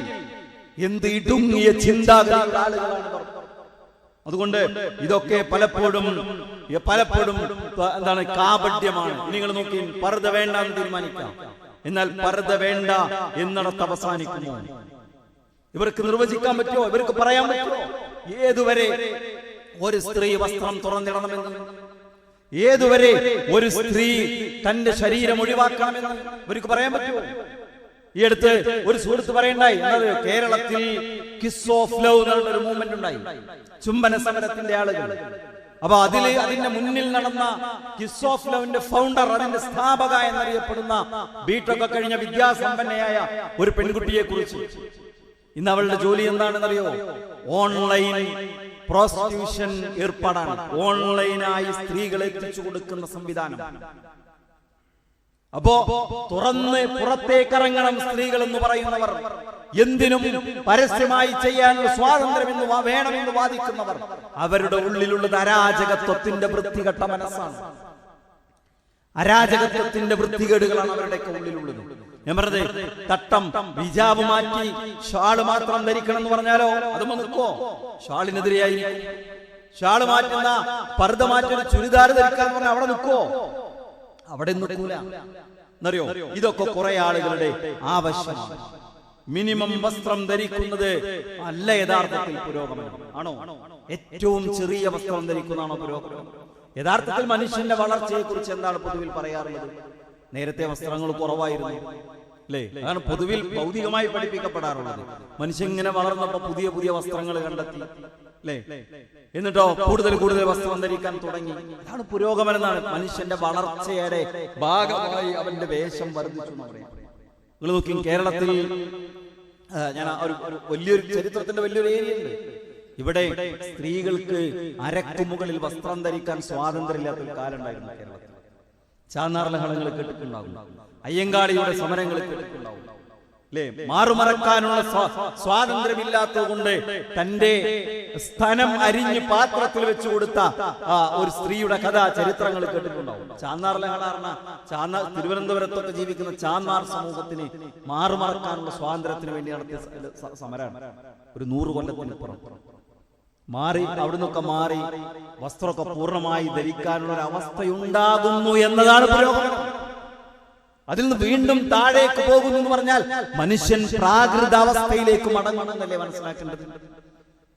എന്ത് ഇടുങ്ങിയ ചിന്താഗതിയുള്ള ആളുകളാണ്. അതുകൊണ്ട് ഇതൊക്കെ പലപ്പോഴും എന്താണ്, കാപട്യമാണ്. നിങ്ങൾ നോക്കി, പർദ്ദ വേണ്ട എന്ന് തീരുമാനിക്കാം, എന്നാൽ പർദ്ദ വേണ്ട എന്നിടത്ത് അവസാനിക്കുന്നു. ഇവർക്ക് നിർവചിക്കാൻ പറ്റുമോ? ഇവർക്ക് പറയാൻ പറ്റുമോ ഏതുവരെ ഒരു സ്ത്രീ വസ്ത്രം തുറന്നിടണമെന്ന്? ഏതുവരെ ഒരു സ്ത്രീ തന്റെ ശരീരം ഒഴിവാക്കണമെന്ന് ഇവർക്ക് പറയാൻ പറ്റുമോ? ഈ അടുത്ത് ഒരു സുഹൃത്ത് പറയണ്ടായി, കേരളത്തിൽ കിസ് ഓഫ് ലവ് എന്നുള്ള ഒരു മൂവ്മെന്റ് ഉണ്ടായി, ചുംബന സമരത്തിന്റെ ആളുകൾ. അപ്പൊ അതിന്റെ മുന്നിൽ നടന്ന കിസ് ഓഫ് ലവിന്റെ ഫൗണ്ടർ, അതിന്റെ സ്ഥാപക എന്നറിയപ്പെടുന്ന ബിടെക് കഴിഞ്ഞ വിദ്യാസമ്പന്നയായ ഒരു പെൺകുട്ടിയെ കുറിച്ച്. ഇന്ന് അവളുടെ ജോലി എന്താണെന്നറിയോ? ഓൺലൈൻ പ്രോസ്റ്റിറ്റ്യൂഷൻ ഏർപ്പാടാണ്. ഓൺലൈനായി സ്ത്രീകളെ എത്തിച്ചു കൊടുക്കുന്ന സംവിധാനം. അപ്പോ തുറന്ന് പുറത്തേക്കിറങ്ങണം സ്ത്രീകൾ എന്ന് പറയുന്നവർ, എന്തിനും പരസ്യമായി ചെയ്യാനുള്ള സ്വാതന്ത്ര്യം വേണമെന്ന് വാദിക്കുന്നവർ, അവരുടെ ഉള്ളിലുള്ളത് അരാജകത്വത്തിന്റെ വൃത്തികെട്ട മനസ്സാണ്. അരാജകത്വത്തിന്റെ വൃത്തികേടുകളാണ് അവരുടെയൊക്കെ ഉള്ളിലുള്ളത്. ഞാൻ പറഞ്ഞത്, തട്ടം ഹിജാബ് മാറ്റി ഷാള് മാത്രം ധരിക്കണം എന്ന് പറഞ്ഞാലോ അത് നിൽക്കോ? ഷാളിനെതിരെയായി. ഷാള് മാറ്റുന്ന പർദ്ദ മാറ്റുന്ന ചുരിദാർ ധരിക്കാൻ പറഞ്ഞാൽ അവിടെ നിൽക്കോ? അവിടെ നിൽക്കൂല. എന്നറിയോ, ഇതൊക്കെ കുറെ ആളുകളുടെ ആവശ്യമാണ്. മിനിമം വസ്ത്രം ധരിക്കുന്നത് അല്ല യഥാർത്ഥത്തിൽ പുരോഗമനം ആണോ? ഏറ്റവും ചെറിയ വസ്ത്രം ധരിക്കുന്നതാണോ പുരോഗമനം? യഥാർത്ഥത്തിൽ മനുഷ്യന്റെ വളർച്ചയെ കുറിച്ച് എന്താണ് പൊതുവിൽ പറയാറുള്ളത്? നേരത്തെ വസ്ത്രങ്ങൾ കുറവായിരുന്നു അല്ലേ? അതാണ് പൊതുവിൽ ഭൗതികമായി പഠിപ്പിക്കപ്പെടാറുള്ളത്. മനുഷ്യൻ ഇങ്ങനെ വളർന്നപ്പോ പുതിയ പുതിയ വസ്ത്രങ്ങൾ കണ്ടെത്തി അല്ലേ? എന്നിട്ടോ കൂടുതൽ കൂടുതൽ വസ്ത്രം ധരിക്കാൻ തുടങ്ങി. അതാണ് പുരോഗമനം എന്നാണ്. മനുഷ്യന്റെ വളർച്ചയുടെ ഭാഗമായി അവന്റെ വേഷം വർദ്ധിച്ചു എന്ന് പറയാം. നിങ്ങൾ നോക്കി, കേരളത്തിൽ ഞാൻ ഒരു വലിയൊരു ചരിത്രത്തിന്റെ വലിയൊരു ഏരിയ ഉണ്ട്. ഇവിടെ സ്ത്രീകൾക്ക് അരക്കുമുകളിൽ വസ്ത്രം ധരിക്കാൻ സ്വാതന്ത്ര്യമില്ലാത്തൊരു കാലം ഉണ്ടായിരുന്നു കേരളത്തിൽ. ചാന്നാർ ലഹളങ്ങൾ കേട്ടിട്ടുണ്ടാകും, അയ്യങ്കാളിയുടെ സമരങ്ങൾ കേട്ടിട്ടുണ്ടാകും അല്ലേ? മാറുമറക്കാനുള്ള സ്വാതന്ത്ര്യമില്ലാത്തത് കൊണ്ട് തന്റെ സ്ഥലം അരിഞ്ഞ് പാത്രത്തിൽ വെച്ചു കൊടുത്ത ഒരു സ്ത്രീയുടെ കഥ ചരിത്രങ്ങൾ കേട്ടിട്ടുണ്ടാവും. ചാന്നാർ ലഹള പറഞ്ഞ തിരുവനന്തപുരത്തൊക്കെ ജീവിക്കുന്ന ചാന്നാർ സമൂഹത്തിന് മാറുമറക്കാനുള്ള സ്വാതന്ത്ര്യത്തിന് വേണ്ടി നടത്തിയ സമരമാണ്. ഒരു 100 കൊല്ലത്തിനപ്പുറം മാറി, അവിടുന്നൊക്കെ മാറി വസ്ത്രമൊക്കെ പൂർണ്ണമായി ധരിക്കാനുള്ള ഒരു അവസ്ഥയുണ്ടാകുന്നു എന്നതാണ് പുരോഗമനം. അതിൽ നിന്ന് വീണ്ടും താഴേക്ക് പോകുന്നു എന്ന് പറഞ്ഞാൽ മനുഷ്യൻ പ്രാകൃതാവസ്ഥയിലേക്ക് മടങ്ങുമെന്നല്ലേ മനസ്സിലാക്കേണ്ടത്?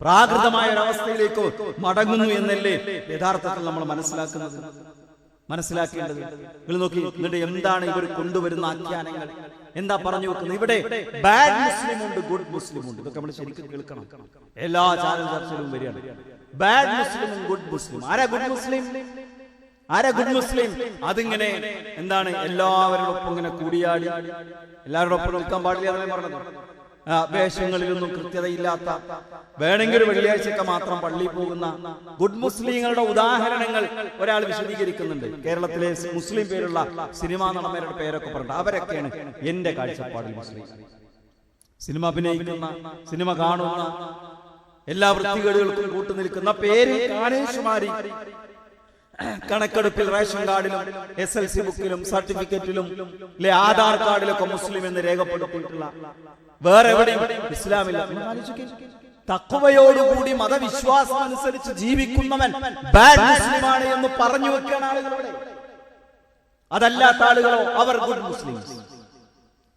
പ്രാകൃതമായ ഒരവസ്ഥയിലേക്ക് മടങ്ങുന്നു എന്നല്ലേ യഥാർത്ഥത്തിൽ നമ്മൾ മനസ്സിലാക്കേണ്ടത്? നിങ്ങൾ നോക്കി, എന്നിട്ട് എന്താണ് ഇവർ കൊണ്ടുവരുന്ന ആഖ്യാനങ്ങൾ? എന്താ പറഞ്ഞു വെക്കുന്നത്? ഇവിടെ ബാഡ് മുസ്ലിം ഉണ്ട്, ഗുഡ് മുസ്ലിം ഉണ്ട്. ഇതൊക്കെ നമ്മൾ ശരിക്കും കേൾക്കണം. എല്ലാ ചാനൽ ചർച്ചയിലും വരികയാണ് ബാഡ് മുസ്ലിമും ഗുഡ് മുസ്ലിം. ആരാ ഗുഡ് മുസ്ലിം? ആരാ ഗുഡ് മുസ്ലിം? അതിങ്ങനെ എന്താണ്, എല്ലാവരോടൊപ്പം ഇങ്ങനെ കൂടിയാടി എല്ലാവരോടൊപ്പം നിൽക്കാൻ പാടില്ല എന്നല്ലേ പറഞ്ഞത്? വേഷങ്ങളിലൊന്നും കൃത്യതയില്ലാത്ത, വേണമെങ്കിൽ വെള്ളിയാഴ്ചയൊക്കെ മാത്രം പള്ളിയിൽ പോകുന്ന ഗുഡ് മുസ്ലിങ്ങളുടെ ഉദാഹരണങ്ങൾ ഒരാൾ വിശദീകരിക്കുന്നുണ്ട്. കേരളത്തിലെ മുസ്ലിം പേരുള്ള സിനിമാ നടന്മാരുടെ പേരൊക്കെ പറഞ്ഞു. അവരൊക്കെയാണ് എന്റെ കാഴ്ചപ്പാടിൽ മുസ്ലിം. സിനിമ അഭിനയിക്കുന്ന, സിനിമ കാണുന്ന, എല്ലാ വൃത്തികേടുകൾക്കും കൂട്ടുനിൽക്കുന്ന പേര് കാനേഷുമാരി, കണക്കെടുപ്പിൽ റേഷൻ കാർഡിലും SLC ബുക്കിലും സർട്ടിഫിക്കറ്റിലും ആധാർ കാർഡിലൊക്കെ മുസ്ലിം എന്ന് രേഖപ്പെടുത്തിയിട്ടുള്ള വേറെ എവിടെയും ഇസ്ലാമില്ല. തഖ്വയോടുകൂടി മതവിശ്വാസം അനുസരിച്ച് ജീവിക്കുന്നവൻ ബാഡ് മുസ്ലിമാണ് എന്ന് പറഞ്ഞു വെക്കാൻ ആളുകളോട്. അതല്ലാത്ത ആളുകളോ അവർ ഗുഡ് മുസ്ലിംസ്.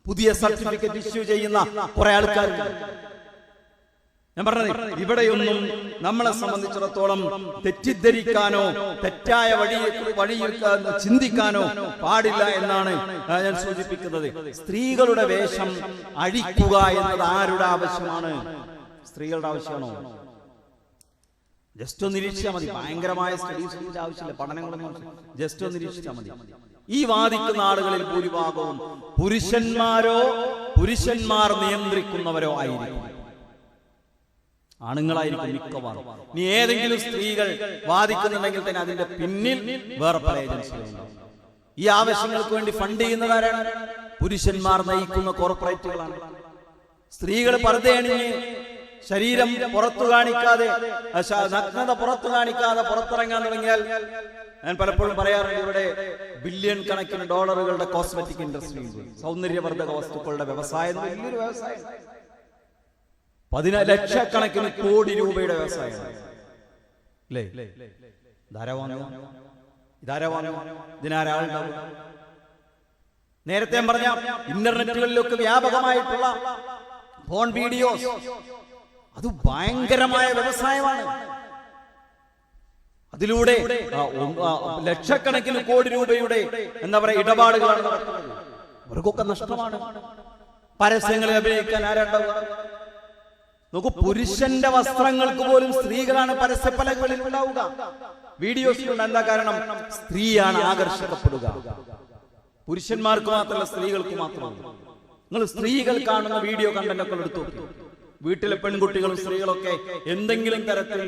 പുതിയ സർട്ടിഫിക്കറ്റ് ഇഷ്യൂ ചെയ്യുന്ന കുറെ ആൾക്കാരുണ്ട്. ഞാൻ പറഞ്ഞത്, ഇവിടെയൊന്നും നമ്മളെ സംബന്ധിച്ചിടത്തോളം തെറ്റിദ്ധരിക്കാനോ തെറ്റായ വഴിയിൽ ചിന്തിക്കാനോ പാടില്ല എന്നാണ് ഞാൻ സൂചിപ്പിക്കുന്നത്. സ്ത്രീകളുടെ വേഷം അഴിക്കുക എന്നത് ആരുടെ ആവശ്യമാണ്? സ്ത്രീകളുടെ ആവശ്യമാണോ? ജസ്റ്റ് ഒന്ന് നിരീക്ഷിച്ചാൽ മതി. ഭയങ്കരമായ സ്റ്റഡീസിന്റെ ആവശ്യമില്ല, പഠനങ്ങളൊന്നും. ജസ്റ്റ് ഒന്ന് നിരീക്ഷിച്ചാൽ മതി. ഈ വാദിക്കുന്ന ആളുകളിൽ ഭൂരിഭാഗവും പുരുഷന്മാർ നിയന്ത്രിക്കുന്നവരോ ആയിരിക്കും, ആണുങ്ങളായിരിക്കും മിക്കവാറും. ഇനി ഏതെങ്കിലും സ്ത്രീകൾ വാദിക്കുന്നുണ്ടെങ്കിൽ തന്നെ അതിന്റെ പിന്നിൽ വേറെ പല ഏജൻസികളുണ്ടാവും. ഈ ആവശ്യങ്ങൾക്ക് വേണ്ടി ഫണ്ട് ചെയ്യുന്നതാരാണ്? പുരുഷന്മാർ നയിക്കുന്ന കോർപ്പറേറ്റുകളാണ്. സ്ത്രീകൾ പർദ്ദയണിഞ്ഞ് ശരീരം പുറത്തു കാണിക്കാതെ, നഗ്നത പുറത്തു കാണിക്കാതെ പുറത്തിറങ്ങാൻ തുടങ്ങിയാൽ, ഞാൻ പലപ്പോഴും പറയാറുണ്ട്, ഇവിടെ ബില്യൺ കണക്കിന് ഡോളറുകളുടെ കോസ്മെറ്റിക് ഇൻഡസ്ട്രി, സൗന്ദര്യവർദ്ധക വസ്തുക്കളുടെ വ്യവസായം, വലിയൊരു വ്യവസായം, 10 ലക്ഷക്കണക്കിന് കോടി രൂപയുടെ വ്യവസായമാണ് അല്ലേ? ഇതിനാരാളുണ്ടാവും? നേരത്തെ പറഞ്ഞ ഇന്റർനെറ്റുകളിലൊക്കെ വ്യാപകമായിട്ടുള്ള ഫോൺ വീഡിയോസ്, അത് ഭയങ്കരമായ വ്യവസായമാണ്. അതിലൂടെ ലക്ഷക്കണക്കിന് കോടി രൂപയുടെ എന്താ പറയുക ഇടപാടുകളാണ് നടക്കുന്നത്. അവർക്കൊക്കെ നഷ്ടമാണ്. പരസ്യങ്ങളിൽ അഭിനയിക്കാൻ ആരാണ്ടാവുക? നോക്കൂ, പുരുഷന്റെ വസ്ത്രങ്ങൾക്ക് പോലും സ്ത്രീകളാണ് പരസ്യപ്പലകളിൽ ഉണ്ടാവുക, വീഡിയോസിലുണ്ട്. എന്താ കാരണം? സ്ത്രീയാണ് ആകർഷിക്കപ്പെടുക. പുരുഷന്മാർക്ക് മാത്രമല്ല, സ്ത്രീകൾക്ക് മാത്രമല്ല. നിങ്ങൾ സ്ത്രീകൾ കാണുന്ന വീഡിയോ കണ്ടന്റൊക്കെ എടുത്തു. വീട്ടിലെ പെൺകുട്ടികളും സ്ത്രീകളൊക്കെ എന്തെങ്കിലും തരത്തിൽ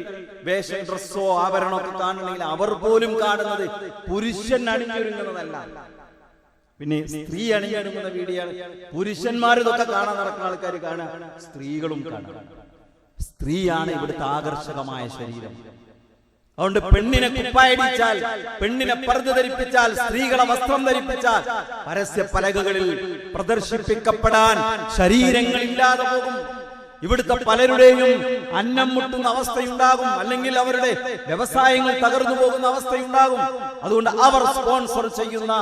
വേഷം, ഡ്രസ്സോ ആഭരണമൊക്കെ കാണണമെങ്കിൽ അവർ പോലും കാണുന്നത് പുരുഷൻ അണിഞ്ഞൊരുങ്ങുന്നതല്ല, പിന്നെ സ്ത്രീ അണിഞ്ഞൊരുങ്ങുന്ന വീഡിയോ ആണ്. പുരുഷന്മാർ ഇതൊക്കെ കാണാൻ നടക്കുന്ന ആൾക്കാർ കാണാൻ, സ്ത്രീകളും കാണാൻ. സ്ത്രീയാണ് ഇവിടുത്തെ ആകർഷകമായ ശരീരം. അതുകൊണ്ട് പെണ്ണിനെ കുപ്പായടിച്ചാൽ, പെണ്ണിനെ പർദ്ദ ധരിപ്പിച്ചാൽ, സ്ത്രീകളെ വസ്ത്രം ധരിപ്പിച്ചാൽ പരസ്യ പലകകളിൽ പ്രദർശിപ്പിക്കപ്പെടാൻ ശരീരങ്ങളില്ലാതെ പോകും. ഇവിടുത്തെ പലരുടെയും അന്നം മുട്ടുന്ന അവസ്ഥയുണ്ടാകും, അല്ലെങ്കിൽ അവരുടെ വ്യവസായങ്ങൾ തകർന്നു പോകുന്ന അവസ്ഥയുണ്ടാകും. അതുകൊണ്ട് അവർ സ്പോൺസർ ചെയ്യുന്ന,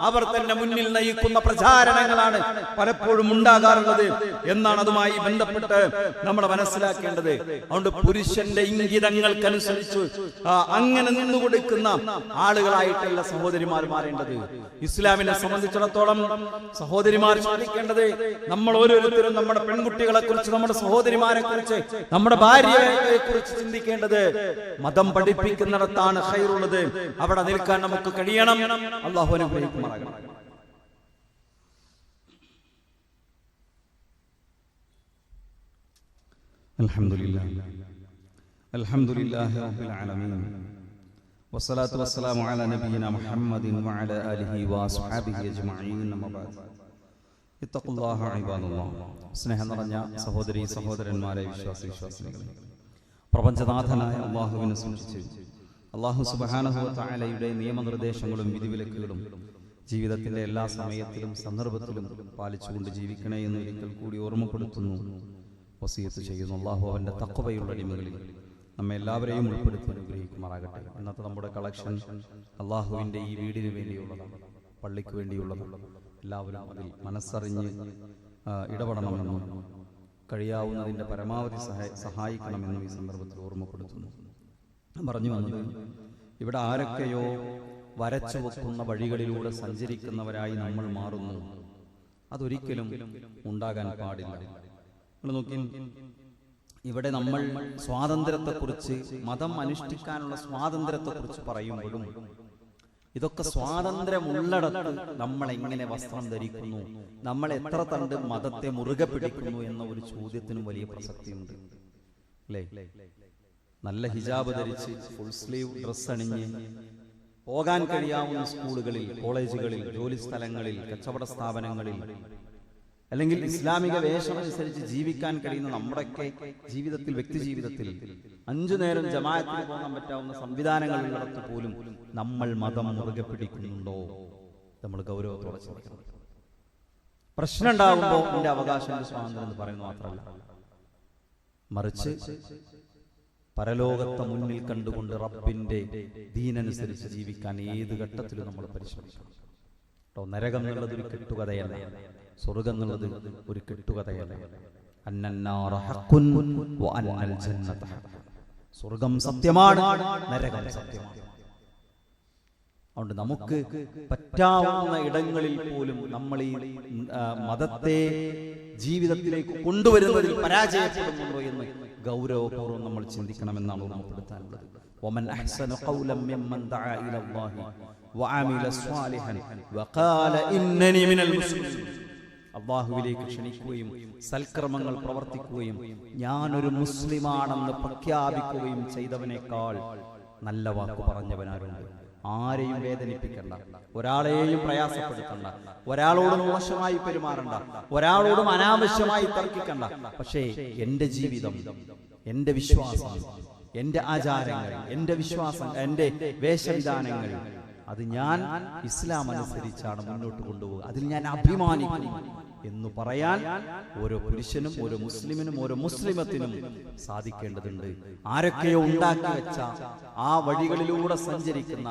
അവർ തന്നെ മുന്നിൽ നയിക്കുന്ന പ്രചാരണങ്ങളാണ് പലപ്പോഴും ഉണ്ടാകാറുള്ളത് എന്നാണ് അതുമായി ബന്ധപ്പെട്ട് നമ്മൾ മനസ്സിലാക്കേണ്ടത്. അതുകൊണ്ട് പുരുഷന്റെ ഇംഗിതങ്ങൾക്കനുസരിച്ച് അങ്ങനെ നിന്നുകൊടുക്കുന്ന ആളുകളായിട്ടുള്ള സഹോദരിമാർ മാറേണ്ടത്. ഇസ്ലാമിനെ സംബന്ധിച്ചിടത്തോളം സഹോദരിമാർ ചോദിക്കേണ്ടത്, നമ്മൾ ഓരോരുത്തരും നമ്മുടെ പെൺകുട്ടികളെ കുറിച്ച്, നമ്മുടെ സഹോദരിമാരെ കുറിച്ച്, നമ്മുടെ ഭാര്യയെ കുറിച്ച് ചിന്തിക്കേണ്ടത് മതം പഠിപ്പിക്കുന്നിടത്താണ് ഖൈറുള്ളത്. അവിടെ നിൽക്കാൻ നമുക്ക് കഴിയണം. അല്ലാഹു അനുഗ്രഹിക്കുമാറാകട്ടെ. അൽഹംദുലില്ലാഹി റബ്ബിൽ ആലമീൻ വസ്സലാത്തു വസ്സലാമു അലാ നബിയിനാ മുഹമ്മദിൻ വഅലാ ആലിഹി വഅസ്ഹാബിഹി അജ്മഈൻ. അമ്മാ ബഅദ്. ഇത്തഖുല്ലാഹ ഇബാദല്ലാഹ്. സ്നേഹം നിറഞ്ഞ സഹോദരീ സഹോദരന്മാരെ, വിശ്വാസികളെ, പ്രപഞ്ചനാഥനായ അല്ലാഹുവിനെ സൂക്ഷിച്ച് അല്ലാഹു സുബ്ഹാനഹു വ തആലയുടെ നിയമനിർദ്ദേശങ്ങളും വിധിവിലക്കുകളും ജീവിതത്തിന്റെ എല്ലാ സമയത്തിലും സന്ദർഭത്തിലും പാലിച്ചുകൊണ്ട് ജീവിക്കണേ എന്ന് ഒരിക്കൽ കൂടി ഓർമ്മപ്പെടുത്തുന്നു, വസിയത്ത് ചെയ്യുന്നു. അല്ലാഹു അവന്റെ തഖ്വയുള്ള അടിമകളിൽ നമ്മെ എല്ലാവരെയും ഉൾപ്പെടുത്തി അനുഗ്രഹിക്കുമാറാകട്ടെ. ഇന്നത്തെ നമ്മുടെ കളക്ഷൻ അല്ലാഹുവിന്റെ ഈ വീടിന് വേണ്ടിയുള്ളതാണ്, പള്ളിക്ക് വേണ്ടിയുള്ളതാണ്. എല്ലാവരും അതിൽ മനസ്സറിഞ്ഞ് ഇടപെടണമെന്നും കഴിയാവുന്നതിൻ്റെ പരമാവധി സഹായിക്കണമെന്നും ഈ സന്ദർഭത്തിൽ ഓർമ്മപ്പെടുത്തുന്നു. പറഞ്ഞു വന്നത്, ഇവിടെ ആരൊക്കെയോ വരച്ചു വെക്കുന്ന വഴികളിലൂടെ സഞ്ചരിക്കുന്നവരായി നമ്മൾ മാറുന്നു. അതൊരിക്കലും ഉണ്ടാകാൻ പാടില്ല. നിങ്ങൾ നോക്കി, ഇവിടെ നമ്മൾ സ്വാതന്ത്ര്യത്തെക്കുറിച്ച്, മതം അനുഷ്ഠിക്കാനുള്ള സ്വാതന്ത്ര്യത്തെക്കുറിച്ച് പറയുമ്പോഴും ഇതൊക്കെ സ്വാതന്ത്ര്യമുള്ളിടത്ത് നമ്മൾ എങ്ങനെ വസ്ത്രം ധരിക്കുന്നു, നമ്മൾ എത്ര കണ്ട് മതത്തെ മുറുകെ പിടിക്കുന്നു എന്ന ഒരു ചോദ്യത്തിനും വലിയ പ്രസക്തിയുണ്ട്, അല്ലേ? നല്ല ഹിജാബ് ധരിച്ച് ഫുൾ സ്ലീവ് ഡ്രസ് അണിഞ്ഞ് പോകാൻ കഴിയാവുന്ന സ്കൂളുകളിൽ, കോളേജുകളിൽ, ജോലി സ്ഥലങ്ങളിൽ, കച്ചവട സ്ഥാപനങ്ങളിൽ, അല്ലെങ്കിൽ ഇസ്ലാമിക വേഷമനുസരിച്ച് ജീവിക്കാൻ കഴിയുന്ന നമ്മുടെയൊക്കെ ജീവിതത്തിൽ, വ്യക്തി ജീവിതത്തിൽ 5 നേരം ജമാഅത്തിന് പോകാൻ പറ്റാവുന്ന സംവിധാനങ്ങളുള്ളിടത്ത് പോലും നമ്മൾ മതം മുറുകെ പിടിക്കുന്നുണ്ടോ? നമ്മൾ ഗൗരവത്തോടെ ചിന്തിക്കണം. പ്രശ്നം ഉണ്ടാകുമ്പോൾ എന്റെ അവകാശം, സ്വാതന്ത്ര്യം എന്ന് പറയുന്നത് മാത്രമല്ല, മറിച്ച് പരലോകത്തെ മുന്നിൽ കണ്ടുകൊണ്ട് റബ്ബിന്റെ ദീനനുസരിച്ച് ജീവിക്കാൻ ഏത് ഘട്ടത്തിലും നമ്മൾ പരിശ്രമിക്കണം കേട്ടോ. നരകം എന്നുള്ളത് ഒരു കെട്ടുകഥയല്ല, സ്വർഗം എന്നുള്ളത് ഒരു കെട്ടുകഥയല്ല. സ്വർഗം സത്യമാണ്, നരകം സത്യമാണ്. അതുകൊണ്ട് നമുക്ക് പറ്റാവുന്ന ഇടങ്ങളിൽ പോലും നമ്മൾ ഈ മതത്തെ ജീവിതത്തിലേക്ക് കൊണ്ടുവരുന്നതിൽ പരാജയപ്പെടുന്നുണ്ടോ എന്ന് ഗൗരവപൂർവ്വം നമ്മൾ ചിന്തിക്കണമെന്നാണ് ഓർമ്മപ്പെടുത്താനുള്ളത്. വമൻ അഹ്സന ഖൗലൻ മിമ്മൻ ദഅ ഇലല്ലാഹി വഅമില സ്വാലിഹൻ വഖാല ഇന്നനി മിനൽ മുസ്ലിമീൻ. അല്ലാഹുവിലേക്ക് ക്ഷണിക്കുകയും സൽക്കർമ്മങ്ങൾ പ്രവർത്തിക്കുകയും ഞാനൊരു മുസ്ലിമാണെന്ന് പ്രഖ്യാപിക്കുകയും ചെയ്തവനേക്കാൾ നല്ല വാക്ക് പറഞ്ഞവനാരുണ്ട്? ആരെയും വേദനിപ്പിക്കണ്ട, ഒരാളെയും പ്രയാസപ്പെടുത്തണ്ട, ഒരാളോടും മോശമായി പെരുമാറണ്ട, ഒരാളോടും അനാവശ്യമായി തർക്കിക്കണ്ട. പക്ഷേ എന്റെ ജീവിതം, എന്റെ വിശ്വാസം, എന്റെ ആചാരങ്ങൾ, എന്റെ വിശ്വാസം, എന്റെ വേഷവിധാനങ്ങൾ, അത് ഞാൻ ഇസ്ലാം അനുസരിച്ചാണ് മുന്നോട്ട് കൊണ്ടുപോകുക, അതിൽ ഞാൻ അഭിമാനിക്കുന്നു എന്ന് പറയാൻ ഓരോ പുരുഷനും ഓരോ മുസ്ലിമിനും ഓരോ മുസ്ലിമത്തിനും സാധിക്കേണ്ടതുണ്ട്. ആരൊക്കെയോ ഉണ്ടാക്കി വെച്ച ആ വഴികളിലൂടെ സഞ്ചരിക്കുന്ന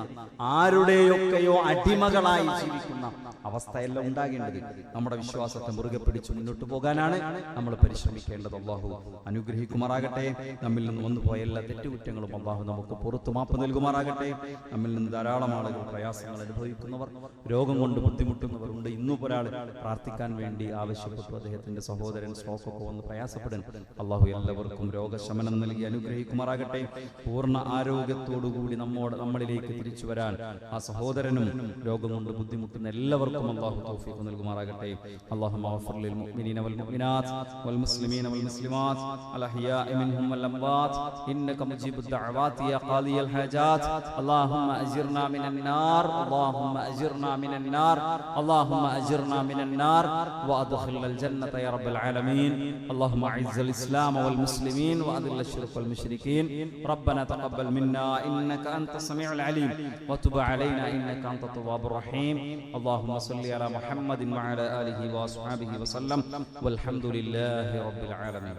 ആരുടെയൊക്കെയോ അടിമകളായി ജീവിക്കുന്ന അവസ്ഥയെല്ലാം ഉണ്ടാകേണ്ടത് നമ്മുടെ വിശ്വാസത്തെ മുറുകെ പിടിച്ചു മുന്നോട്ട് പോകാനാണ് നമ്മൾ പരിശ്രമിക്കേണ്ടത്. അല്ലാഹു അനുഗ്രഹിക്കുമാറാകട്ടെ. നമ്മിൽ നിന്ന് വന്നുപോയ എല്ലാ തെറ്റുകുറ്റങ്ങളും അല്ലാഹു നമുക്ക് പുറത്തു മാപ്പ് നൽകുമാറാകട്ടെ. നമ്മിൽ നിന്ന് ധാരാളം ആളുകൾ പ്രയാസങ്ങൾ അനുഭവിക്കുന്നവർ, രോഗം കൊണ്ട് ബുദ്ധിമുട്ടുന്നവരുണ്ട്. ഇന്നും ഒരാൾ പ്രാർത്ഥിക്കാൻ വേണ്ടി ആവശ്യപ്പെട്ടു. അദ്ദേഹത്തിന്റെ സഹോദരൻ സ്ട്രോക്കൊക്കെ വന്ന് പ്രയാസപ്പെടുന്നു. അല്ലാഹു എല്ലാവർക്കും രോഗശമനം നൽകി അനുഗ്രഹിക്കുമാറാകട്ടെ. പൂർണ്ണ ആരോഗ്യത്തോടുകൂടി നമ്മളിലേക്ക് തിരിച്ചു വരാൻ ആ സഹോദരനും രോഗം കൊണ്ട് ബുദ്ധിമുട്ടുന്ന എല്ലാവർക്കും അല്ലാഹു തൗഫീഖ് നൽകുമാറാകട്ടെ. അല്ലാഹുമ്മ ഗഫിർ ലിൽ മുഅ്മിനീന വൽ മുഅ്മിനാത്ത് വൽ മുസ്ലിമീന വൽ മുസ്ലിമാത്ത് അൽ അഹ്യാഇ മിൻഹും വൽ അംവാത്ത് ഇന്നക മുജീബുദ് ദഅവാതി യാ ഖാദിയൽ ഹാജാത്ത്. അല്ലാഹുമ്മ അജിർനാ മിനൻ നാർ, അല്ലാഹുമ്മ അജിർനാ മിനൻ നാർ, അല്ലാഹുമ്മ അജിർനാ മിനൻ നാർ وأدخلنا الجنة يا رب العالمين. اللهم أعز الإسلام والمسلمين وأذل الشرك والمشركين. ربنا تقبل منا إنك أنت السميع العليم وتب علينا إنك أنت التواب الرحيم. اللهم صل على محمد وعلى آله وأصحابه وسلم والحمد لله رب العالمين.